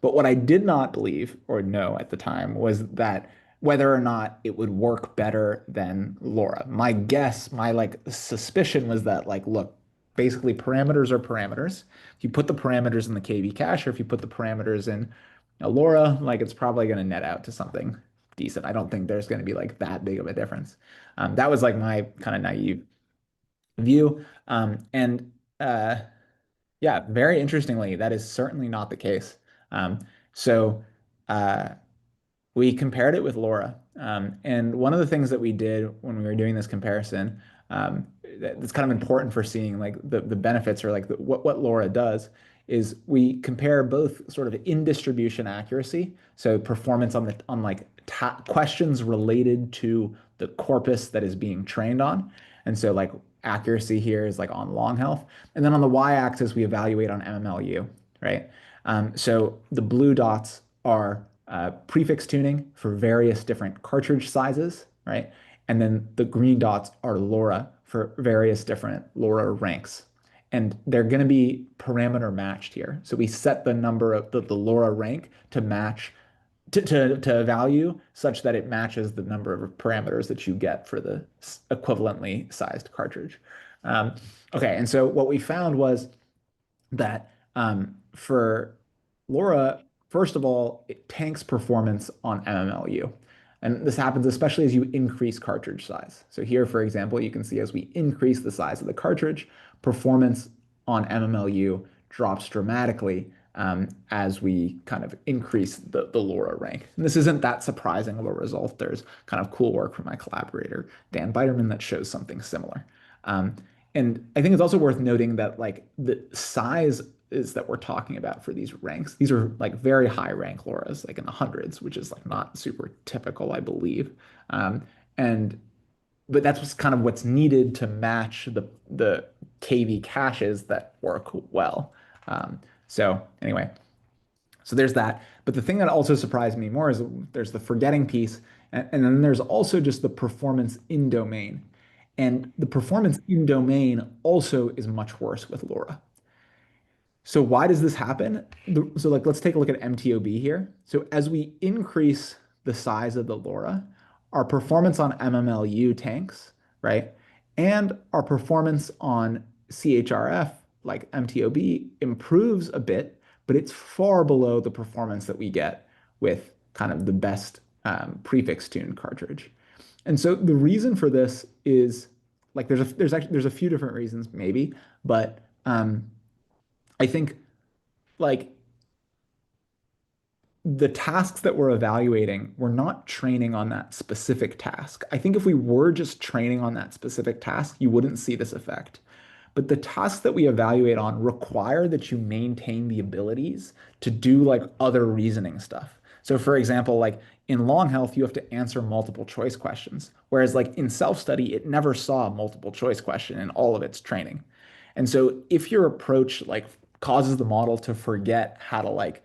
but what I did not believe or know at the time was that whether or not it would work better than LoRa. My guess, my like suspicion was that like, look, basically parameters are parameters. If you put the parameters in the KV cache or if you put the parameters in LoRa, like it's probably going to net out to something decent. I don't think there's going to be like that big of a difference. That was like my kind of naive view. And yeah, very interestingly, that is certainly not the case. Um, so uh, we compared it with Laura. And one of the things that we did when we were doing this comparison, that's kind of important for seeing like the benefits or like what Laura does is we compare both sort of in distribution accuracy, so performance on like questions related to the corpus that is being trained on. And so like accuracy here is like on long health. And then on the y-axis, we evaluate on MMLU, right? So the blue dots are prefix tuning for various different cartridge sizes, right? And then the green dots are LoRa for various different LoRa ranks. And they're going to be parameter matched here. So we set the number of the LoRa rank to match to a value such that it matches the number of parameters that you get for the equivalently sized cartridge. Um, okay, and so what we found was that for LoRa, first of all, it tanks performance on MMLU. And this happens especially as you increase cartridge size. So here, for example, you can see as we increase the size of the cartridge, performance on MMLU drops dramatically as we kind of increase the LoRa rank. And this isn't that surprising of a result. There's kind of cool work from my collaborator, Dan Biderman, that shows something similar. Um, and I think it's also worth noting that like the size is that we're talking about for these ranks. These are like very high rank LoRa's, like in the hundreds, which is like not super typical, I believe. Um, and but that's what's kind of what's needed to match the KV caches that work well. So anyway, so there's that. But the thing that also surprised me more is there's the forgetting piece, and then there's also just the performance in domain. And the performance in domain also is much worse with LoRa. So why does this happen? So like let's take a look at MTOB here. So as we increase the size of the LoRa, our performance on MMLU tanks, right? And our performance on CHRF, like MTOB, improves a bit, but it's far below the performance that we get with kind of the best prefix tuned cartridge. And so the reason for this is like there's a few different reasons maybe, but I think like the tasks that we're evaluating, we're not training on that specific task. I think if we were just training on that specific task, you wouldn't see this effect. But the tasks that we evaluate on require that you maintain the abilities to do like other reasoning stuff. So for example, like in long health, you have to answer multiple choice questions. Whereas like in self-study, it never saw a multiple choice question in all of its training. And so if your approach like causes the model to forget how to like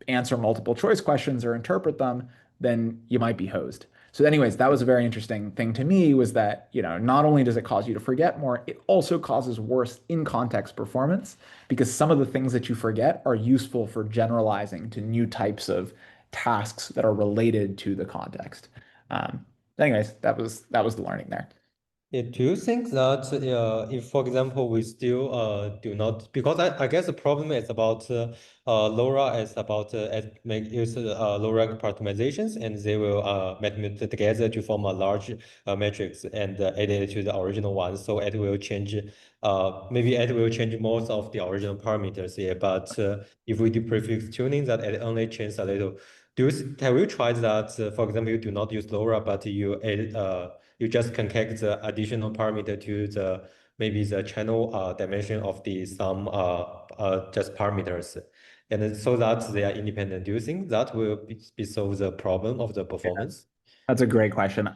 answer multiple choice questions or interpret them, then you might be hosed. So anyways, that was a very interesting thing to me was that, not only does it cause you to forget more, it also causes worse in context performance because some of the things that you forget are useful for generalizing to new types of tasks that are related to the context. Um, anyways, that was the learning there. Yeah, do you think that if, for example, we still do not, because I guess the problem is about LoRa is about make use LoRa optimizations, and they will meet together to form a large matrix and add it to the original one. So it will change, maybe it will change most of the original parameters here. But if we do prefix tuning, that it only changes a little. Have you tried that? For example, you do not use LoRa, but you add you just concatenate the additional parameter to the maybe the channel dimension of the some just parameters, and then so that they are independent. Do you think that will be solve the problem of the performance? That's a great question.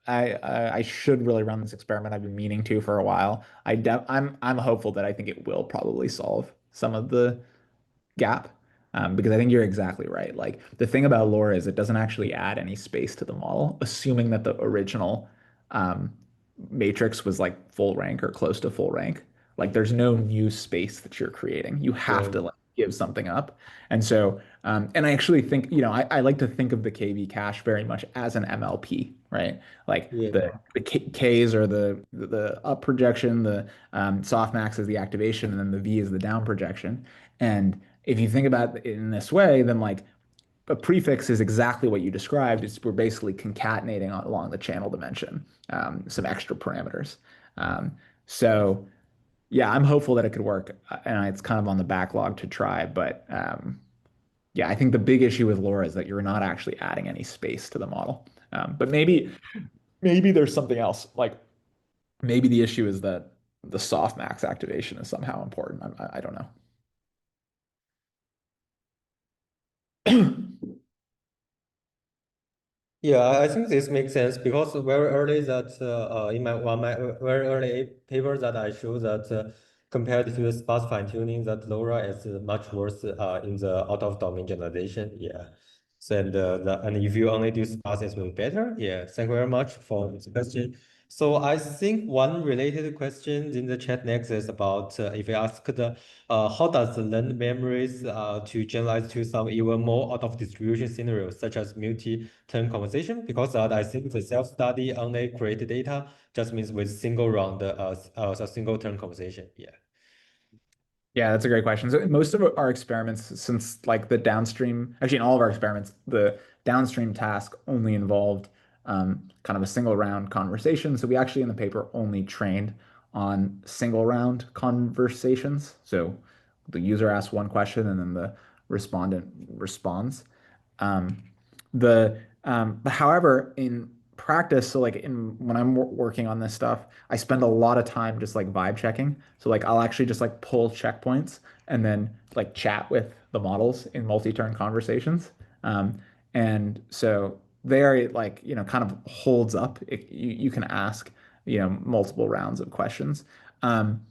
I should really run this experiment. I've been meaning to for a while. I'm hopeful that I think it will probably solve some of the gap, because I think you're exactly right. Like the thing about lore is it doesn't actually add any space to the model, assuming that the original um, matrix was like full rank or close to full rank. Like there's no new space that you're creating. You have Yeah, to like give something up. And so, and I actually think, I like to think of the KV cache very much as an MLP, right? Like yeah. the Ks are the up projection, the softmax is the activation, and then the V is the down projection. And if you think about it in this way, then like a prefix is exactly what you described. We're basically concatenating along the channel dimension, some extra parameters. Um, so yeah, I'm hopeful that it could work, and it's kind of on the backlog to try. But yeah, I think the big issue with Laura is that you're not actually adding any space to the model. But maybe there's something else. Like maybe the issue is that the softmax activation is somehow important. I don't know. Yeah, I think this makes sense because very early that in my very early paper that I show that compared to the sparse fine tuning, that LoRa is much worse in the out of domain generalization. Yeah. So and if you only do sparse, it will be better. Yeah. Thank you very much for this question. So I think one related question in the chat next is about if you ask the how does the learned memories to generalize to some even more out of distribution scenarios such as multi-turn conversation? Because I think the self-study only create data just means with single round, a single turn conversation. Yeah. Yeah, that's a great question. So most of our experiments, since like the downstream, actually in all of our experiments, the downstream task only involved kind of a single round conversation. So we actually in the paper only trained on single round conversations. So the user asks one question and then the respondent responds. Um, but however, in practice, so like in when I'm working on this stuff, I spend a lot of time just like vibe checking. So like I'll actually just like pull checkpoints and then like chat with the models in multi-turn conversations. Um, and so there it like, kind of holds up. You can ask, multiple rounds of questions. Um,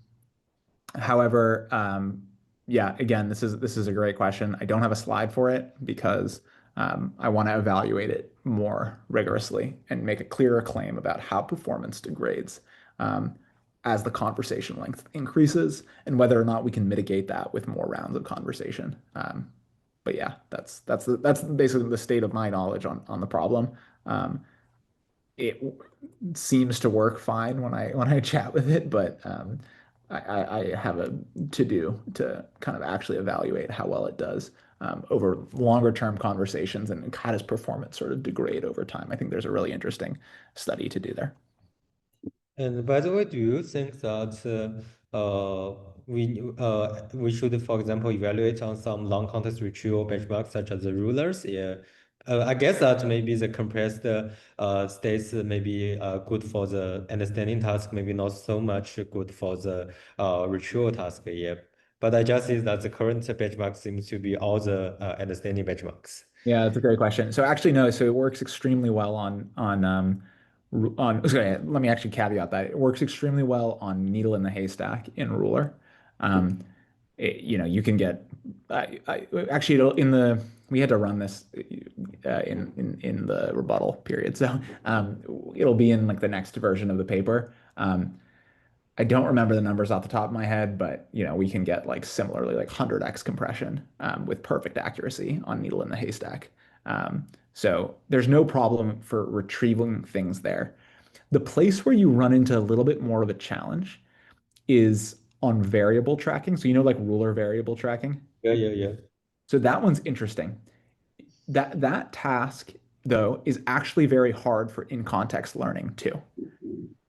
However, yeah, again, this is a great question. I don't have a slide for it because I want to evaluate it more rigorously and make a clearer claim about how performance degrades um, as the conversation length increases and whether or not we can mitigate that with more rounds of conversation. But yeah, that's basically the state of my knowledge on the problem. Um, it seems to work fine when I chat with it, but I have a to do to kind of actually evaluate how well it does over longer term conversations and how does performance sort of degrade over time. I think there's a really interesting study to do there. And by the way, do you think that we should, for example, evaluate on some long context retrieval benchmarks such as the rulers. Yeah. I guess that maybe the compressed states may be good for the understanding task, maybe not so much good for the retrieval task. Yeah. But I just see that the current benchmark seems to be all the understanding benchmarks. Yeah, that's a great question. So actually, no. So it works extremely well on. Sorry, let me actually caveat that it works extremely well on needle in the haystack in ruler. Um, you can get. Actually, in the we had to run this in the rebuttal period, so it'll be in like the next version of the paper. I don't remember the numbers off the top of my head, but we can get like similarly like 100x compression with perfect accuracy on needle in the haystack. So there's no problem for retrieving things there. The place where you run into a little bit more of a challenge is on variable tracking. So like ruler variable tracking. Yeah, yeah, yeah. So that one's interesting. That task though is actually very hard for in-context learning too.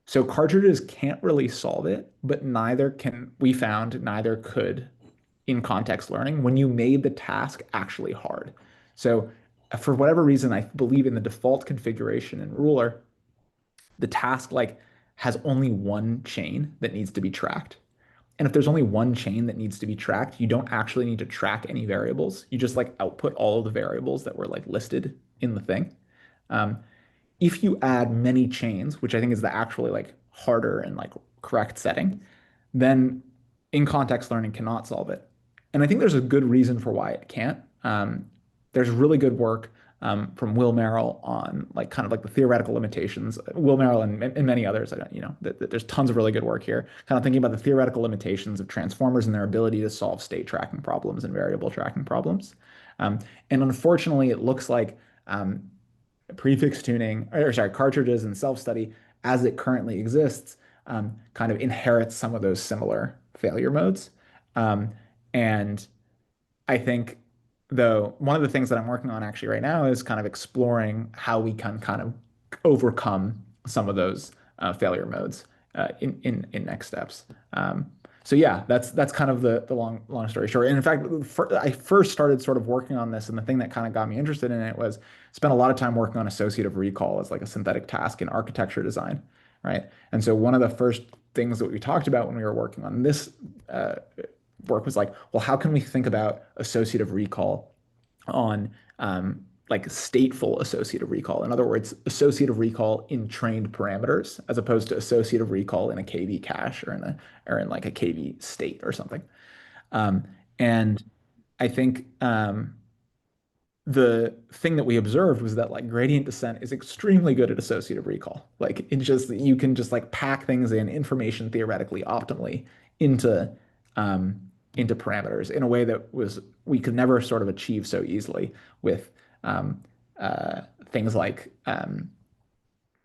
So cartridges can't really solve it, but neither could in context learning when you made the task actually hard. So for whatever reason, I believe in the default configuration in Ruler, the task like has only one chain that needs to be tracked. And if there's only one chain that needs to be tracked, you don't actually need to track any variables. You just like output all of the variables that were like listed in the thing. Um, if you add many chains, which I think is the actually like harder and like correct setting, then in context learning cannot solve it. And I think there's a good reason for why it can't. There's really good work from Will Merrill on like kind of like the theoretical limitations. Will Merrill and many others. I don't, there's tons of really good work here, kind of thinking about the theoretical limitations of transformers and their ability to solve state tracking problems and variable tracking problems. And unfortunately, it looks like prefix tuning, or sorry, cartridges and self-study as it currently exists kind of inherits some of those similar failure modes. Um, and I think, though, one of the things that I'm working on actually right now is kind of exploring how we can kind of overcome some of those failure modes in next steps. So yeah, that's kind of the long story short. And in fact, I first started sort of working on this, and the thing that kind of got me interested in it was spent a lot of time working on associative recall as like a synthetic task in architecture design, right? And so one of the first things that we talked about when we were working on this work was like, well, how can we think about associative recall on like stateful associative recall? In other words, associative recall in trained parameters as opposed to associative recall in a KV cache or in like a KV state or something. And I think the thing that we observed was that like gradient descent is extremely good at associative recall. Like it just you can just like pack things in information theoretically optimally into um, into parameters in a way that was we could never sort of achieve so easily with um, things like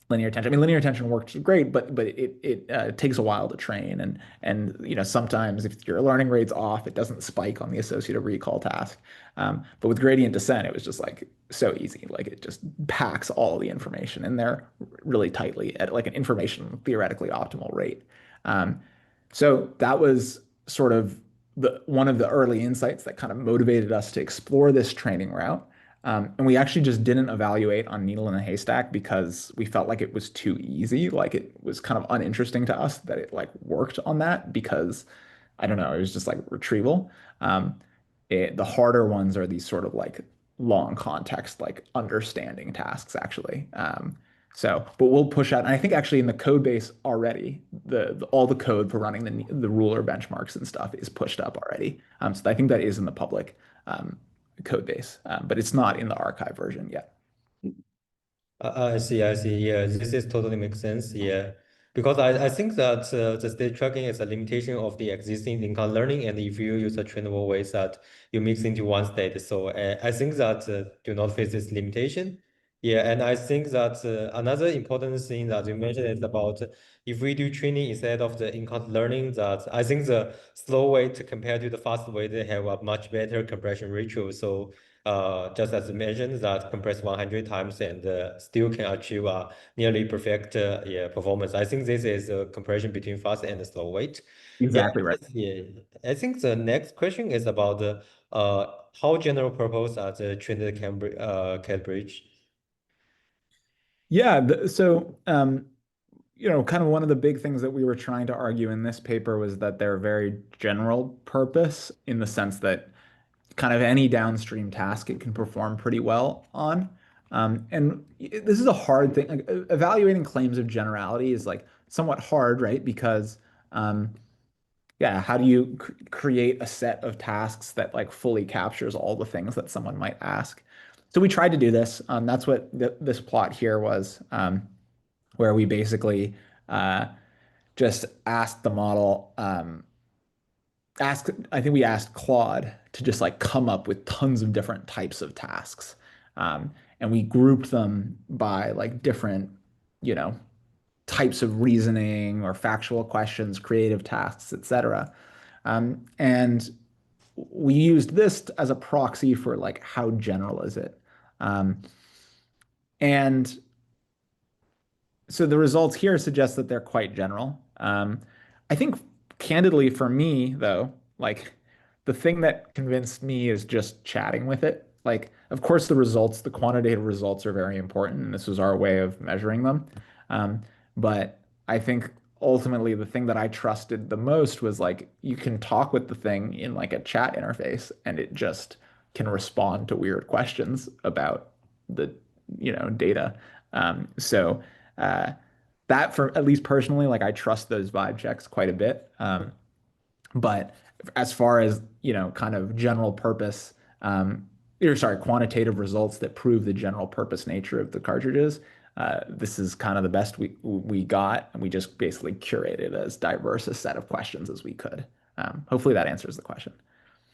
linear attention. I mean, linear attention works great, but it takes a while to train, and sometimes if your learning rate's off, it doesn't spike on the associative recall task. But with gradient descent, it was just like so easy. Like it just packs all the information in there really tightly at like an information theoretically optimal rate. Um, so that was sort of the one of the early insights that kind of motivated us to explore this training route. And we actually just didn't evaluate on needle in a haystack because we felt like it was too easy. Like it was kind of uninteresting to us that it like worked on that because I don't know, it was just like retrieval. The harder ones are these sort of like long context, like understanding tasks actually. But we'll push out, and I think actually in the code base already, all the code for running the ruler benchmarks and stuff is pushed up already. So I think that is in the public code base, but it's not in the archive version yet. I see, I see. Yeah, this is totally makes sense. Yeah, because I think that the state tracking is a limitation of the existing in-car learning, and if you use a trainable ways that you mix into one state, so I think that do not face this limitation. Yeah, and I think that another important thing that you mentioned is about if we do training instead of the in-car learning, that I think the slow way to compare to the fast way, they have a much better compression ratio. So just as mentioned, that compress 100 times and still can achieve nearly perfect yeah, performance. I think this is a comparison between fast and slow weight. Yeah, Exactly right. yeah. I think the next question is about uh, how general purpose are the trained Cambridge. Yeah, so kind of one of the big things that we were trying to argue in this paper was that they're very general purpose in the sense that kind of any downstream task it can perform pretty well on. And this is a hard thing. Like, evaluating claims of generality is like somewhat hard, right? Because yeah, how do you create a set of tasks that like fully captures all the things that someone might ask? So we tried to do this. That's what this plot here was, where we basically uh, just asked the model, I think we asked Claude to just like come up with tons of different types of tasks. And we grouped them by like different, you know, types of reasoning or factual questions, creative tasks, etc. And we used this as a proxy for like how general is it. Um, and so the results here suggest that they're quite general. I think candidly for me though, like the thing that convinced me is just chatting with it. Like, of course, the results, the quantitative results are very important, and this was our way of measuring them. Um, but I think ultimately the thing that I trusted the most was like you can talk with the thing in like a chat interface, and it just can respond to weird questions about the, data. So uh, that for at least personally, like I trust those vibe checks quite a bit. But as far as, kind of general purpose, or sorry, quantitative results that prove the general purpose nature of the cartridges, this is kind of the best we got, and we just basically curated as diverse a set of questions as we could. Hopefully that answers the question.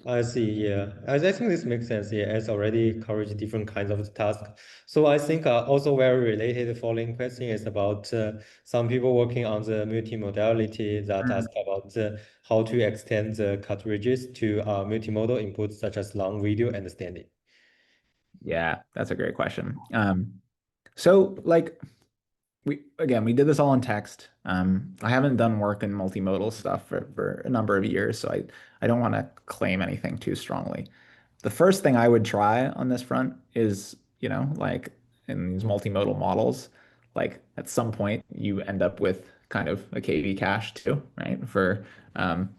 I see, yeah. I think this makes sense, yeah, as already coverage different kinds of tasks. So I think also very related following question is about some people working on the multimodality that ask about how to extend the cartridges to multimodal inputs such as long video and standing. Yeah, that's a great question. So like we did this all in text. I haven't done work in multimodal stuff for a number of years, so I don't want to claim anything too strongly. The first thing I would try on this front is, like in these multimodal models, like at some point you end up with kind of a KV cache too, right? For um,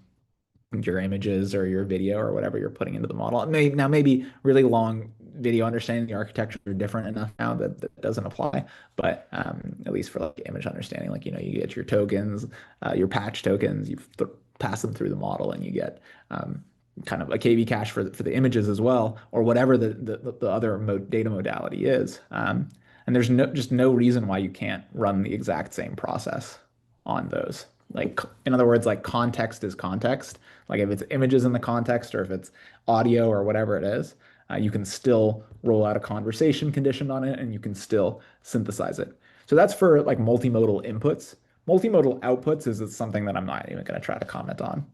your images or your video or whatever you're putting into the model. Now, maybe really long video understanding the architecture are different enough now that that doesn't apply. But at least for like image understanding, like you get your tokens, your patch tokens, you pass them through the model, and you get kind of a KV cache for the images as well, or whatever the other data modality is. And there's just no reason why you can't run the exact same process on those. Like, in other words, like context is context. Like if it's images in the context or if it's audio or whatever it is, you can still roll out a conversation condition on it and you can still synthesize it. So that's for like multimodal inputs. Multimodal outputs is something that I'm not even going to try to comment on.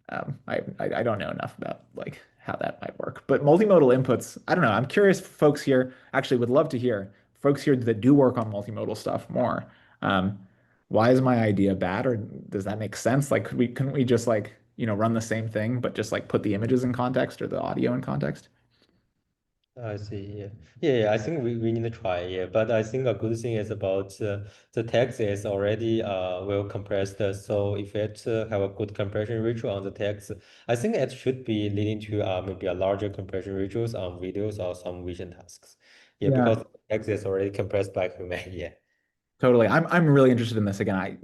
I don't know enough about like how that might work. But multimodal inputs, I don't know. I'm curious. Folks here actually would love to hear folks here that do work on multimodal stuff more. Um, why is my idea bad, or does that make sense? Like, couldn't we just like, run the same thing, but just like put the images in context or the audio in context? I see. Yeah. Yeah. I think we need to try. Yeah. But I think a good thing is about the text is already well compressed. So if it have a good compression ratio on the text, I think it should be leading to maybe a larger compression ratios on videos or some vision tasks. Yeah, Yeah. because the text is already compressed by human. Yeah. Totally. I'm really interested in this again.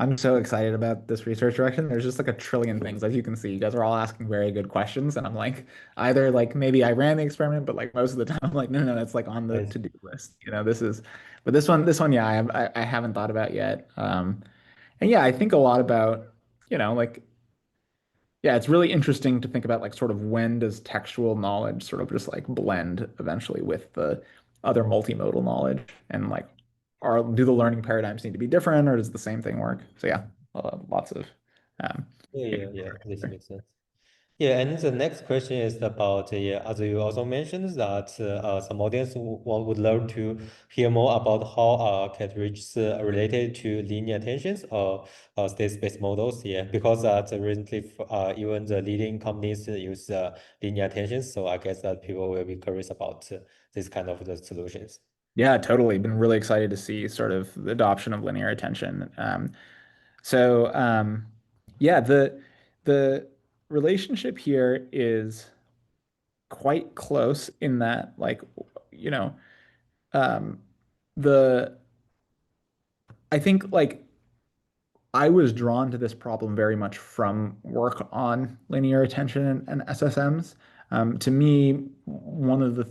I'm so excited about this research direction. There's just like a trillion things, as you can see. You guys are all asking very good questions, and I'm like, either like maybe I ran the experiment, but like most of the time I'm like, no, it's like on the I to-do list. But this one, yeah, I haven't thought about yet. And yeah, I think a lot about, like yeah, it's really interesting to think about like sort of when does textual knowledge sort of just like blend eventually with the other multimodal knowledge, and like do the learning paradigms need to be different, or does the same thing work? So yeah, lots of um yeah, yeah. yeah, yeah. This makes sense. Yeah, and the next question is about, yeah, as you also mentioned that some audience would love to hear more about how cartridges related to linear attentions or state space models. Yeah, because recently even the leading companies use linear attentions, so I guess that people will be curious about this kind of the solutions. Yeah, totally. Been really excited to see sort of the adoption of linear attention. So yeah, the relationship here is quite close in that, like, you know, um, the I think like I was drawn to this problem very much from work on linear attention and SSMs. To me, one of the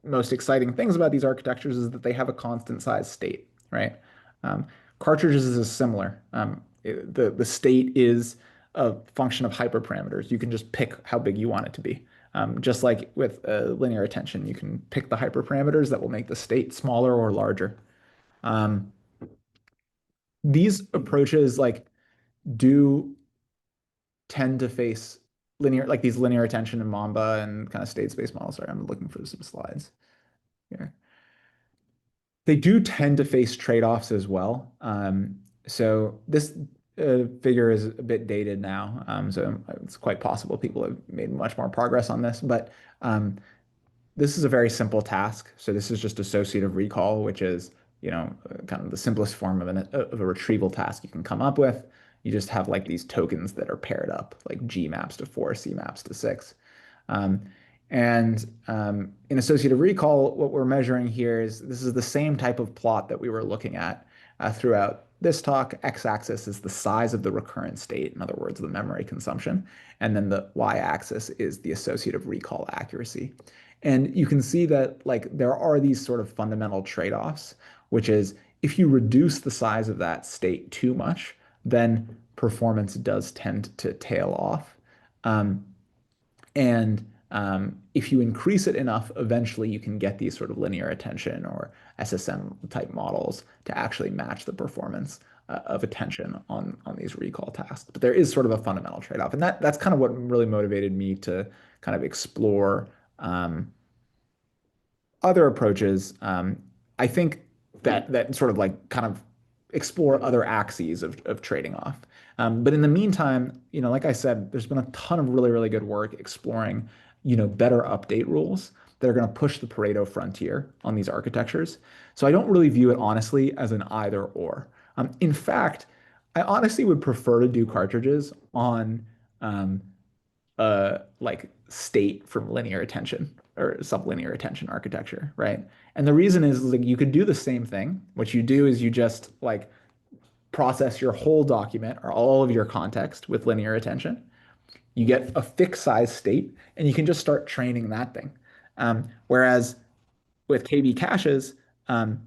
most exciting things about these architectures is that they have a constant size state, right? Um, Cartridges is similar. The state is a function of hyperparameters. You can just pick how big you want it to be. Just like with linear attention, you can pick the hyperparameters that will make the state smaller or larger. Um, these approaches like do tend to face linear, like these linear attention and Mamba and kind of state space models. Sorry, I'm looking for some slides here. They do tend to face trade-offs as well. So this figure is a bit dated now. So it's quite possible people have made much more progress on this, but um, this is a very simple task. So this is just associative recall, which is, kind of the simplest form of a retrieval task you can come up with. You just have like these tokens that are paired up, like G maps to 4, C maps to 6. Um, and in associative recall, what we're measuring here is this is the same type of plot that we were looking at throughout this talk. X-axis is the size of the recurrent state, in other words, the memory consumption. And then the y-axis is the associative recall accuracy. And you can see that like there are these sort of fundamental trade-offs, which is if you reduce the size of that state too much, then performance does tend to tail off. Um, and if you increase it enough, eventually you can get these sort of linear attention or SSM type models to actually match the performance of attention on these recall tasks. But there is sort of a fundamental trade-off, and that's kind of what really motivated me to kind of explore other approaches. I think that sort of like kind of explore other axes of trading off. But in the meantime, like I said, there's been a ton of really, really good work exploring, better update rules that are going to push the Pareto frontier on these architectures. So I don't really view it honestly as an either or. In fact, I honestly would prefer to do cartridges on um, like state from linear attention or sublinear attention architecture, right? And the reason is like you could do the same thing. What you do is you just like process your whole document or all of your context with linear attention. You get a fixed size state and you can just start training that thing. Whereas with KB caches, um,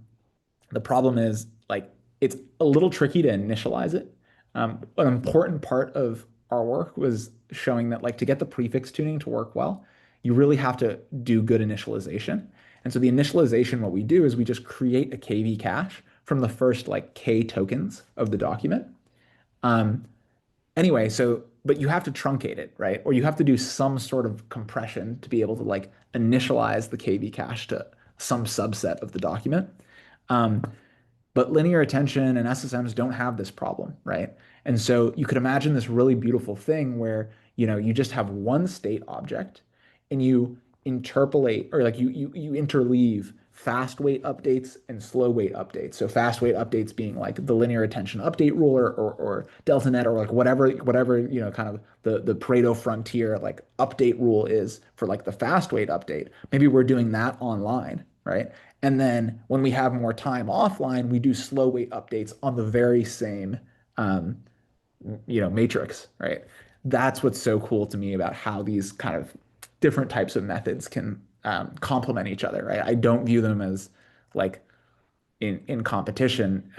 the problem is like it's a little tricky to initialize it. An important part of our work was showing that like to get the prefix tuning to work well, you really have to do good initialization. And so the initialization, what we do is we just create a KV cache from the first like K tokens of the document. Um, Anyway, but you have to truncate it, right? Or you have to do some sort of compression to be able to like initialize the KV cache to some subset of the document. Um, but linear attention and SSMs don't have this problem, right? And so you could imagine this really beautiful thing where, you just have one state object and you interpolate or like you interleave fast weight updates and slow weight updates. So fast weight updates being like the linear attention update rule or delta net or like whatever, kind of the Pareto frontier like update rule is for like the fast weight update. Maybe we're doing that online, right? And then when we have more time offline, we do slow weight updates on the very same, um, matrix, right? That's what's so cool to me about how these kind of different types of methods can complement each other, right? I don't view them as like in competition.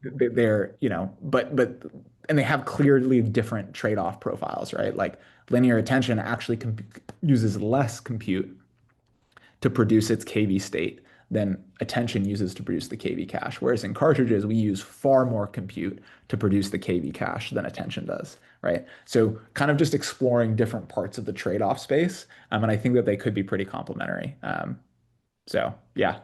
They're, and they have clearly different trade-off profiles, right? Like linear attention actually uses less compute to produce its KV state than attention uses to produce the KV cache. Whereas in cartridges, we use far more compute to produce the KV cache than attention does, right? So kind of just exploring different parts of the trade-off space. And I think that they could be pretty complementary. So yeah,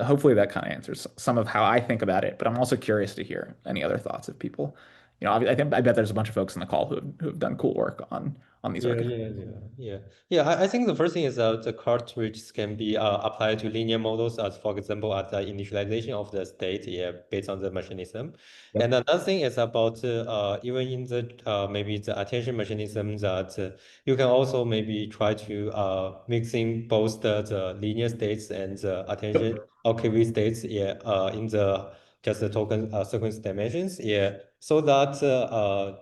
hopefully that kind of answers some of how I think about it. But I'm also curious to hear any other thoughts of people. I bet there's a bunch of folks in the call who have done cool work on these Yeah, architectures. yeah, yeah, yeah. Yeah, I think the first thing is the cartridges can be applied to linear models as, for example, as the initialization of the state, yeah, based on the mechanism. Yep. And another thing is about even in the maybe the attention mechanism that you can also maybe try to mixing both the linear states and the attention Yep. or KV states, yeah, in the just the token sequence dimensions, yeah. So that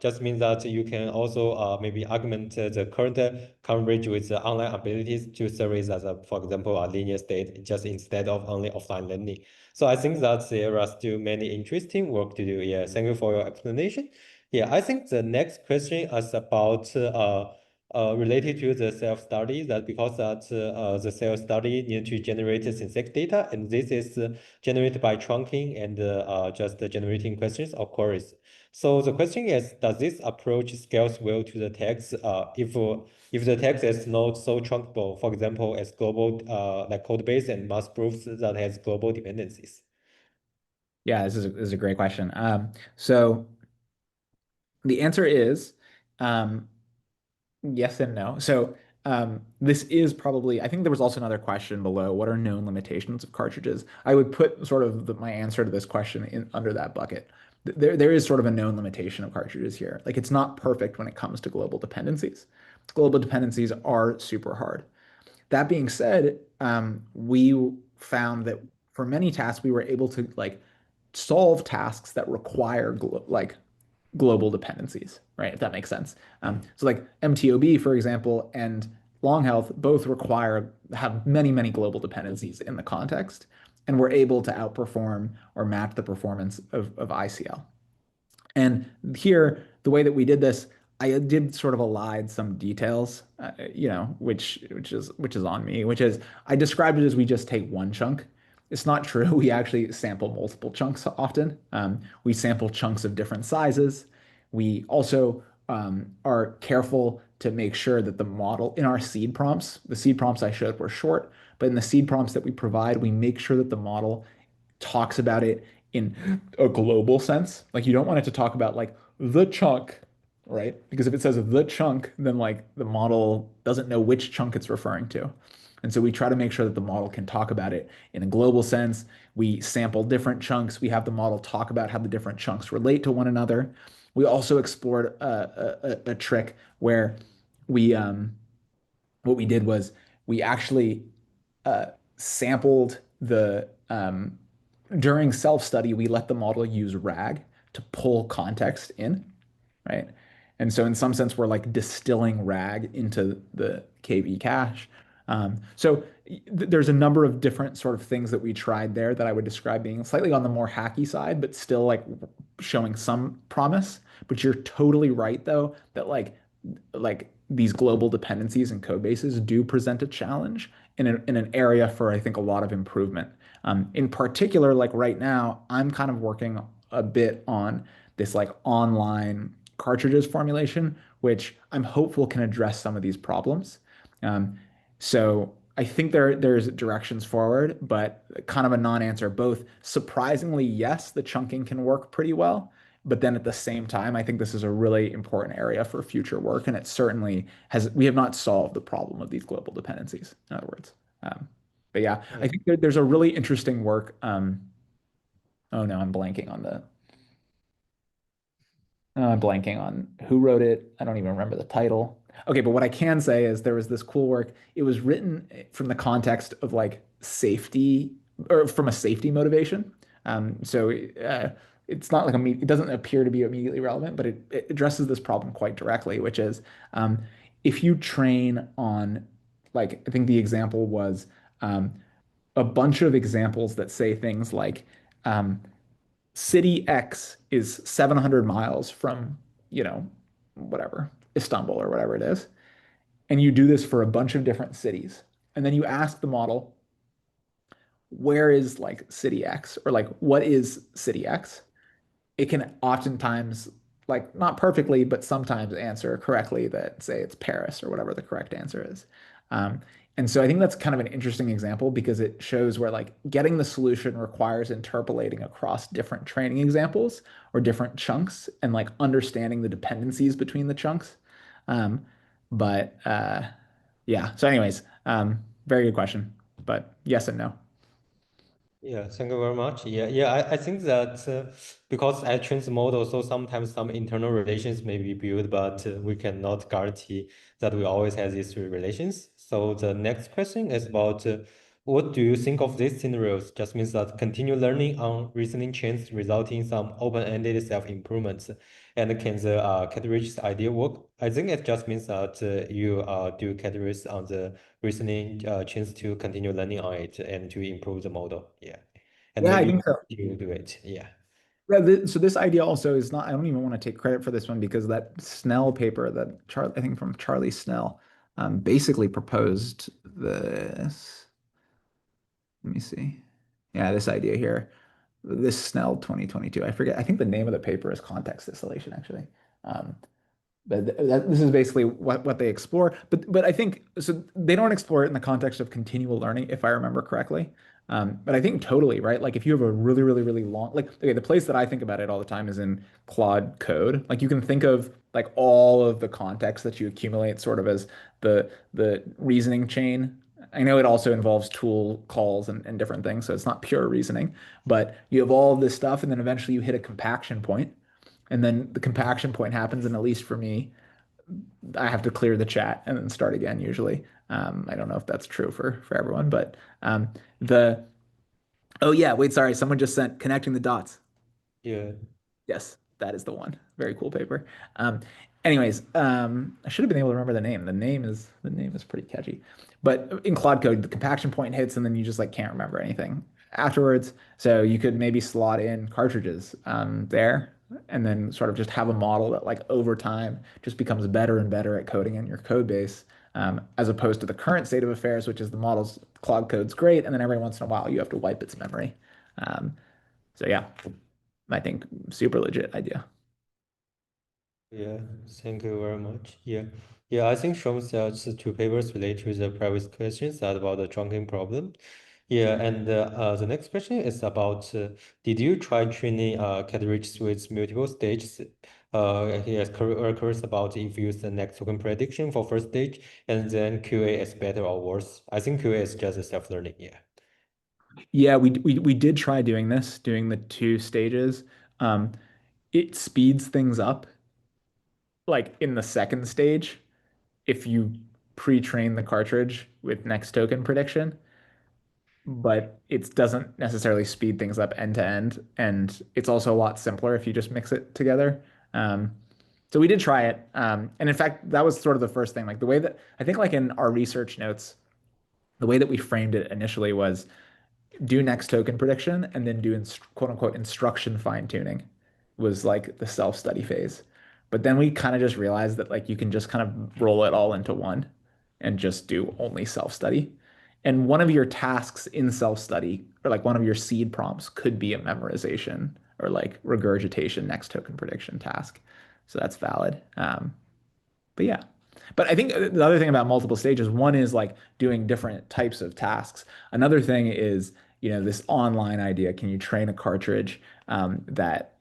just means that you can also maybe augment the current coverage with the online abilities to service as a, for example, a linear state, just instead of only offline learning. So I think that there are still many interesting work to do. Yeah, thank you for your explanation. Yeah, I think the next question is about related to the self-study, that because that the self-study need to generate synthetic data, and this is generated by trunking and just generating questions or queries. So the question is, does this approach scales well to the text if the text is not so trunkable, for example, as global like code base and math proofs that has global dependencies? Yeah, this is a great question. So the answer is um, yes and no. So this is probably, I think there was also another question below. What are known limitations of cartridges? I would put sort of my answer to this question in under that bucket. There is sort of a known limitation of cartridges here. Like it's not perfect when it comes to global dependencies. Global dependencies are super hard. That being said, we found that for many tasks, we were able to like solve tasks that require global dependencies, right? If that makes sense. So like MTOB, for example, and long health both have many global dependencies in the context, and we're able to outperform or map the performance of ICL. And here, the way that we did this, I did sort of elide some details, which is on me, which is I described it as we just take one chunk. It's not true. We actually sample multiple chunks often. We sample chunks of different sizes. We also are careful to make sure that the model in our seed prompts, the seed prompts I showed were short, but in the seed prompts that we provide, we make sure that the model talks about it in a global sense. Like you don't want it to talk about like the chunk, right? Because if it says the chunk, then like the model doesn't know which chunk it's referring to. And so we try to make sure that the model can talk about it in a global sense. We sample different chunks. We have the model talk about how the different chunks relate to one another. We also explored a trick where we what we did was we actually uh, sampled the during self-study, we let the model use RAG to pull context in, right? And so in some sense, we're like distilling RAG into the KV cache. There's a number of different sort of things that we tried there that I would describe being slightly on the more hacky side, but still like showing some promise. But you're totally right though, that like these global dependencies and code bases do present a challenge in an area for I think a lot of improvement. In particular, like right now, I'm kind of working a bit on this like online cartridges formulation, which I'm hopeful can address some of these problems. Um, so I think there's directions forward, but kind of a non-answer. Both surprisingly, yes, the chunking can work pretty well, but then at the same time, I think this is a really important area for future work, and it certainly has. We have not solved the problem of these global dependencies, in other words. Um, but yeah, I Yeah. think there's a really interesting work. Oh no, I'm blanking on the I'm blanking on who wrote it. I don't even remember the title. Okay, but what I can say is there was this cool work. It was written from the context of like safety or from a safety motivation. So it's not like it doesn't appear to be immediately relevant, but it addresses this problem quite directly, which is um, if you train on, like, I think the example was um, a bunch of examples that say things like, um, city X is 700 miles from, whatever, Istanbul or whatever it is. And you do this for a bunch of different cities. And then you ask the model, where is like city X or like what is city X? It can oftentimes like not perfectly, but sometimes answer correctly that say it's Paris or whatever the correct answer is. Um, and so I think that's kind of an interesting example because it shows where like getting the solution requires interpolating across different training examples or different chunks and like understanding the dependencies between the chunks. Um, but yeah, so anyways, very good question, but yes and no. Yeah, thank you very much. I think that because I train the model, so sometimes some internal relations may be built, but we cannot guarantee that we always have these three relations. So the next question is about what do you think of these scenarios? Just means that continue learning on reasoning chains resulting in some open-ended self-improvements. And can the categories idea work? I think it just means that you do categories on the reasoning chains to continue learning on it and to improve the model. Yeah. And Yeah, I maybe think so. you do it. Yeah. Yeah, so this idea also is not, I don't even want to take credit for this one because that Snell paper that I think from Charlie Snell basically proposed this. Let me see. Yeah, this idea here, this Snell 2022. I forget. I think the name of the paper is context distillation, actually. Um, but this is basically what they explore. But I think so they don't explore it in the context of continual learning, if I remember correctly. But I think totally, right? Like if you have a really, really, really long, like okay, the place that I think about it all the time is in Claude Code. Like you can think of like all of the context that you accumulate sort of as the reasoning chain. I know it also involves tool calls and different things, so it's not pure reasoning, but you have all of this stuff, and then eventually you hit a compaction point, and then the compaction point happens, and at least for me, I have to clear the chat and then start again usually. I don't know if that's true for everyone, but the oh yeah, wait, sorry, someone just sent connecting the dots. Yeah. Yes, that is the one. Very cool paper. Anyways, I should have been able to remember the name. The name is pretty catchy. But in Claude Code, the compaction point hits, and then you just like can't remember anything afterwards. So you could maybe slot in cartridges there, and then sort of just have a model that like over time just becomes better and better at coding in your code base, as opposed to the current state of affairs, which is the model's Claude Code's great, and then every once in a while you have to wipe its memory. Um, so yeah. I think super legit idea. Yeah, thank you very much. Yeah, I think shows that the two papers relate to the previous questions that about the trunking problem. Yeah, and the next question is about did you try training categories with multiple stages? He has curious about if you use the next token prediction for first stage and then QA is better or worse. I think QA is just a self-learning. Yeah. Yeah, we did try doing the two stages. Um, it speeds things up like in the second stage if you pre-train the cartridge with next token prediction, but it doesn't necessarily speed things up end to end, and it's also a lot simpler if you just mix it together. Um, so we did try it, and in fact, that was sort of the first thing. Like the way that I think, like in our research notes, the way that we framed it initially was do next token prediction and then do quote unquote instruction fine tuning was like the self study phase. But then we kind of just realized that like you can just kind of roll it all into one and just do only self study. And one of your tasks in self study, or like one of your seed prompts, could be a memorization or like regurgitation next token prediction task. So that's valid. But yeah. But I think the other thing about multiple stages, one is like doing different types of tasks. Another thing is, this online idea. Can you train a cartridge that,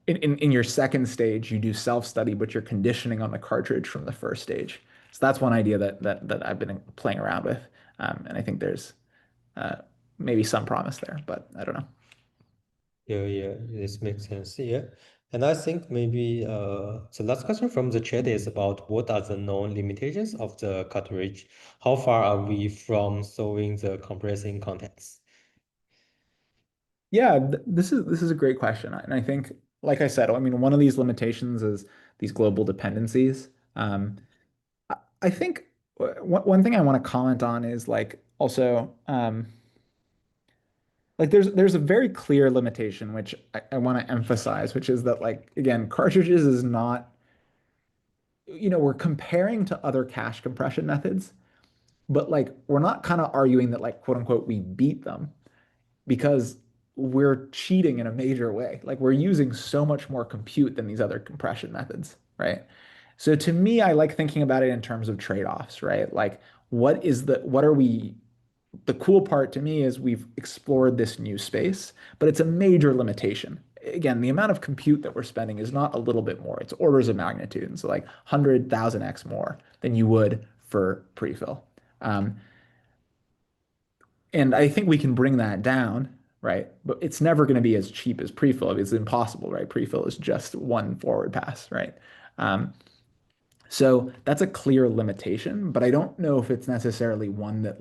in your second stage, you do self-study, but you're conditioning on the cartridge from the first stage. So that's one idea that I've been playing around with. And I think there's uh, maybe some promise there, but I don't know. Yeah, this makes sense. Yeah. And I think maybe the last question from the chat is about what are the known limitations of the cartridge? How far are we from solving the compressing context? Yeah, this is a great question, and I think, like I said, I mean, one of these limitations is these global dependencies. I think one thing I want to comment on is like also like there's a very clear limitation which I want to emphasize, which is that like again, cartridges is not, we're comparing to other cache compression methods, but like we're not kind of arguing that like quote unquote we beat them because we're cheating in a major way. Like we're using so much more compute than these other compression methods, right? So to me, I like thinking about it in terms of trade-offs, right? Like what are we the cool part to me is we've explored this new space, but it's a major limitation. Again, the amount of compute that we're spending is not a little bit more. It's orders of magnitude. And so like 100,000x more than you would for prefill. Um, and I think we can bring that down, right? But it's never going to be as cheap as prefill. It's impossible, right? Prefill is just one forward pass, right? Um, so that's a clear limitation, but I don't know if it's necessarily one that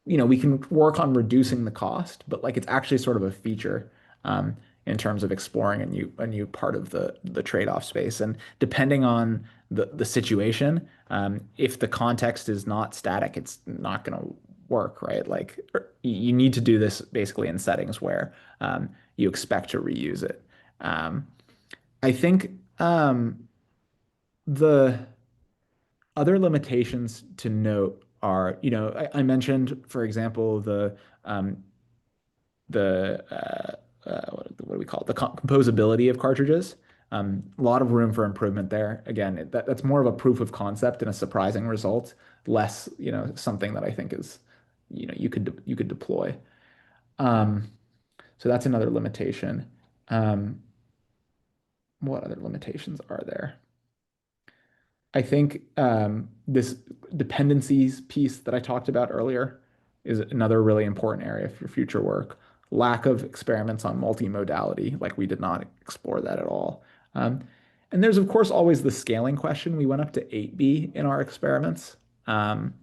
we can work on reducing the cost, but like it's actually sort of a feature in terms of exploring a new part of the trade-off space. And depending on the situation, if the context is not static, it's not going to work, right? Like you need to do this basically in settings where you expect to reuse it. Um, I think the other limitations to note are, I mentioned, for example, um, what do we call it? The composability of cartridges. A lot of room for improvement there. Again, that's more of a proof of concept and a surprising result, less, something that I think is, you could deploy. Um, so that's another limitation. Um, what other limitations are there? I think this dependencies piece that I talked about earlier is another really important area for future work. Lack of experiments on multimodality, like we did not explore that at all. Um, and there's, of course, always the scaling question. We went up to 8B in our experiments. Um,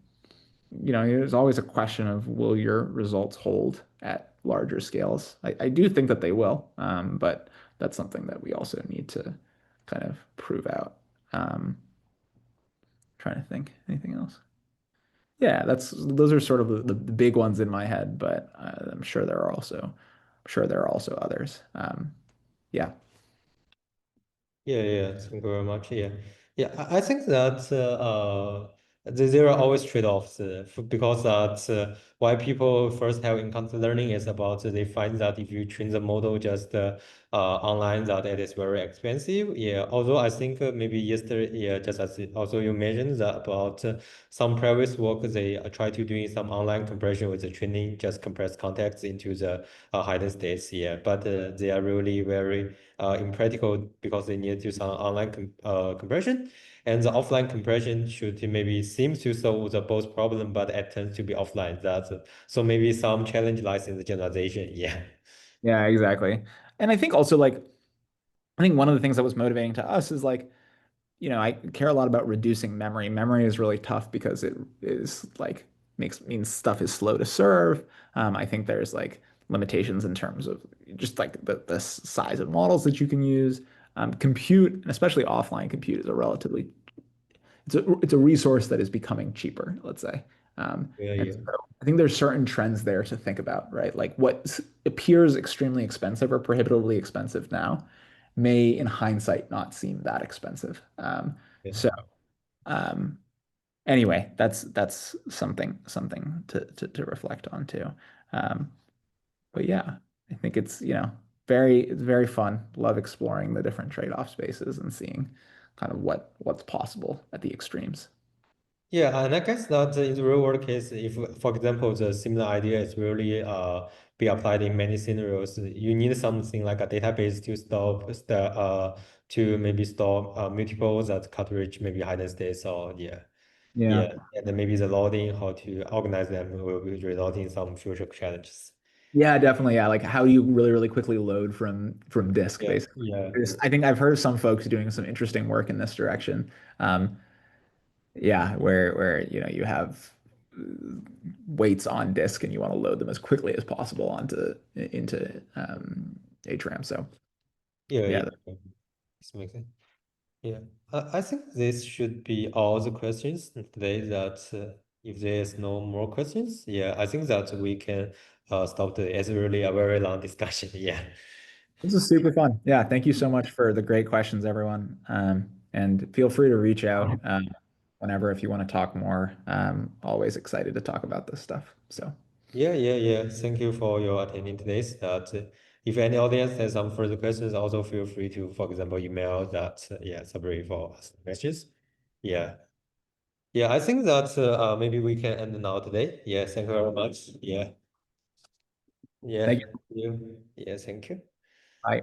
there's always a question of will your results hold at larger scales? I do think that they will, but that's something that we also need to kind of prove out. Trying to think anything else. Yeah, those are sort of the big ones in my head, but I'm sure there are also others. Yeah. Yeah, yeah, thank you very much. Yeah, yeah. I think that there are always trade-offs because that why people first have encounter learning is about they find that if you train the model just online, that it is very expensive. Yeah, although I think maybe yesterday, yeah, just as also you mentioned that about some previous work, they try to doing some online compression with the training, just compress context into the hidden states. Yeah, but they are really very impractical because they need to do some online compression, and the offline compression should maybe seems to solve the both problem, but it tends to be offline. That's so maybe some challenge lies in the generalization. Yeah. Yeah, exactly. And I think also I think one of the things that was motivating to us is I care a lot about reducing memory. Memory is really tough because it is means stuff is slow to serve. I think there's limitations in terms of just the size of models that you can use. Compute, and especially offline compute, is a relatively it's a resource that is becoming cheaper, let's say. Yeah, And yeah. so I think there's certain trends there to think about, right? Like what appears extremely expensive or prohibitively expensive now may, in hindsight, not seem that expensive. Yeah. So um, anyway, that's something to reflect on too. Um, but yeah, I think it's very fun. Love exploring the different trade-off spaces and seeing kind of what's possible at the extremes. Yeah, and I guess that in the real world case, if, for example, the similar idea is really be applied in many scenarios, you need something like a database to to maybe store multiple that cartridge, maybe hidden states or yeah. Yeah. Yeah, and then maybe the loading, how to organize them will result in some future challenges. Yeah, definitely. Yeah, like how do you really, really quickly load from disk, Yeah, basically. yeah. I think I've heard of some folks doing some interesting work in this direction. Um, yeah, where you have weights on disk and you want to load them as quickly as possible onto into HRAM. So Yeah, yeah. yeah, This makes sense. Yeah, I think this should be all the questions today. That if there's no more questions, yeah, I think that we can stop the. It's really a very long discussion. Yeah. this is super fun. Yeah, thank you so much for the great questions, everyone. And feel free to reach out whenever if you want to talk more. Always excited to talk about this stuff. So. Yeah. Thank you for your attending today's. That if any audience has some further questions, also feel free to, for example, email that. Yeah, Sabri for asking questions. Yeah. Yeah, I think that maybe we can end now today. Yeah, thank you very much. Yeah. Thank Thank you. Yeah, thank you. you. Bye.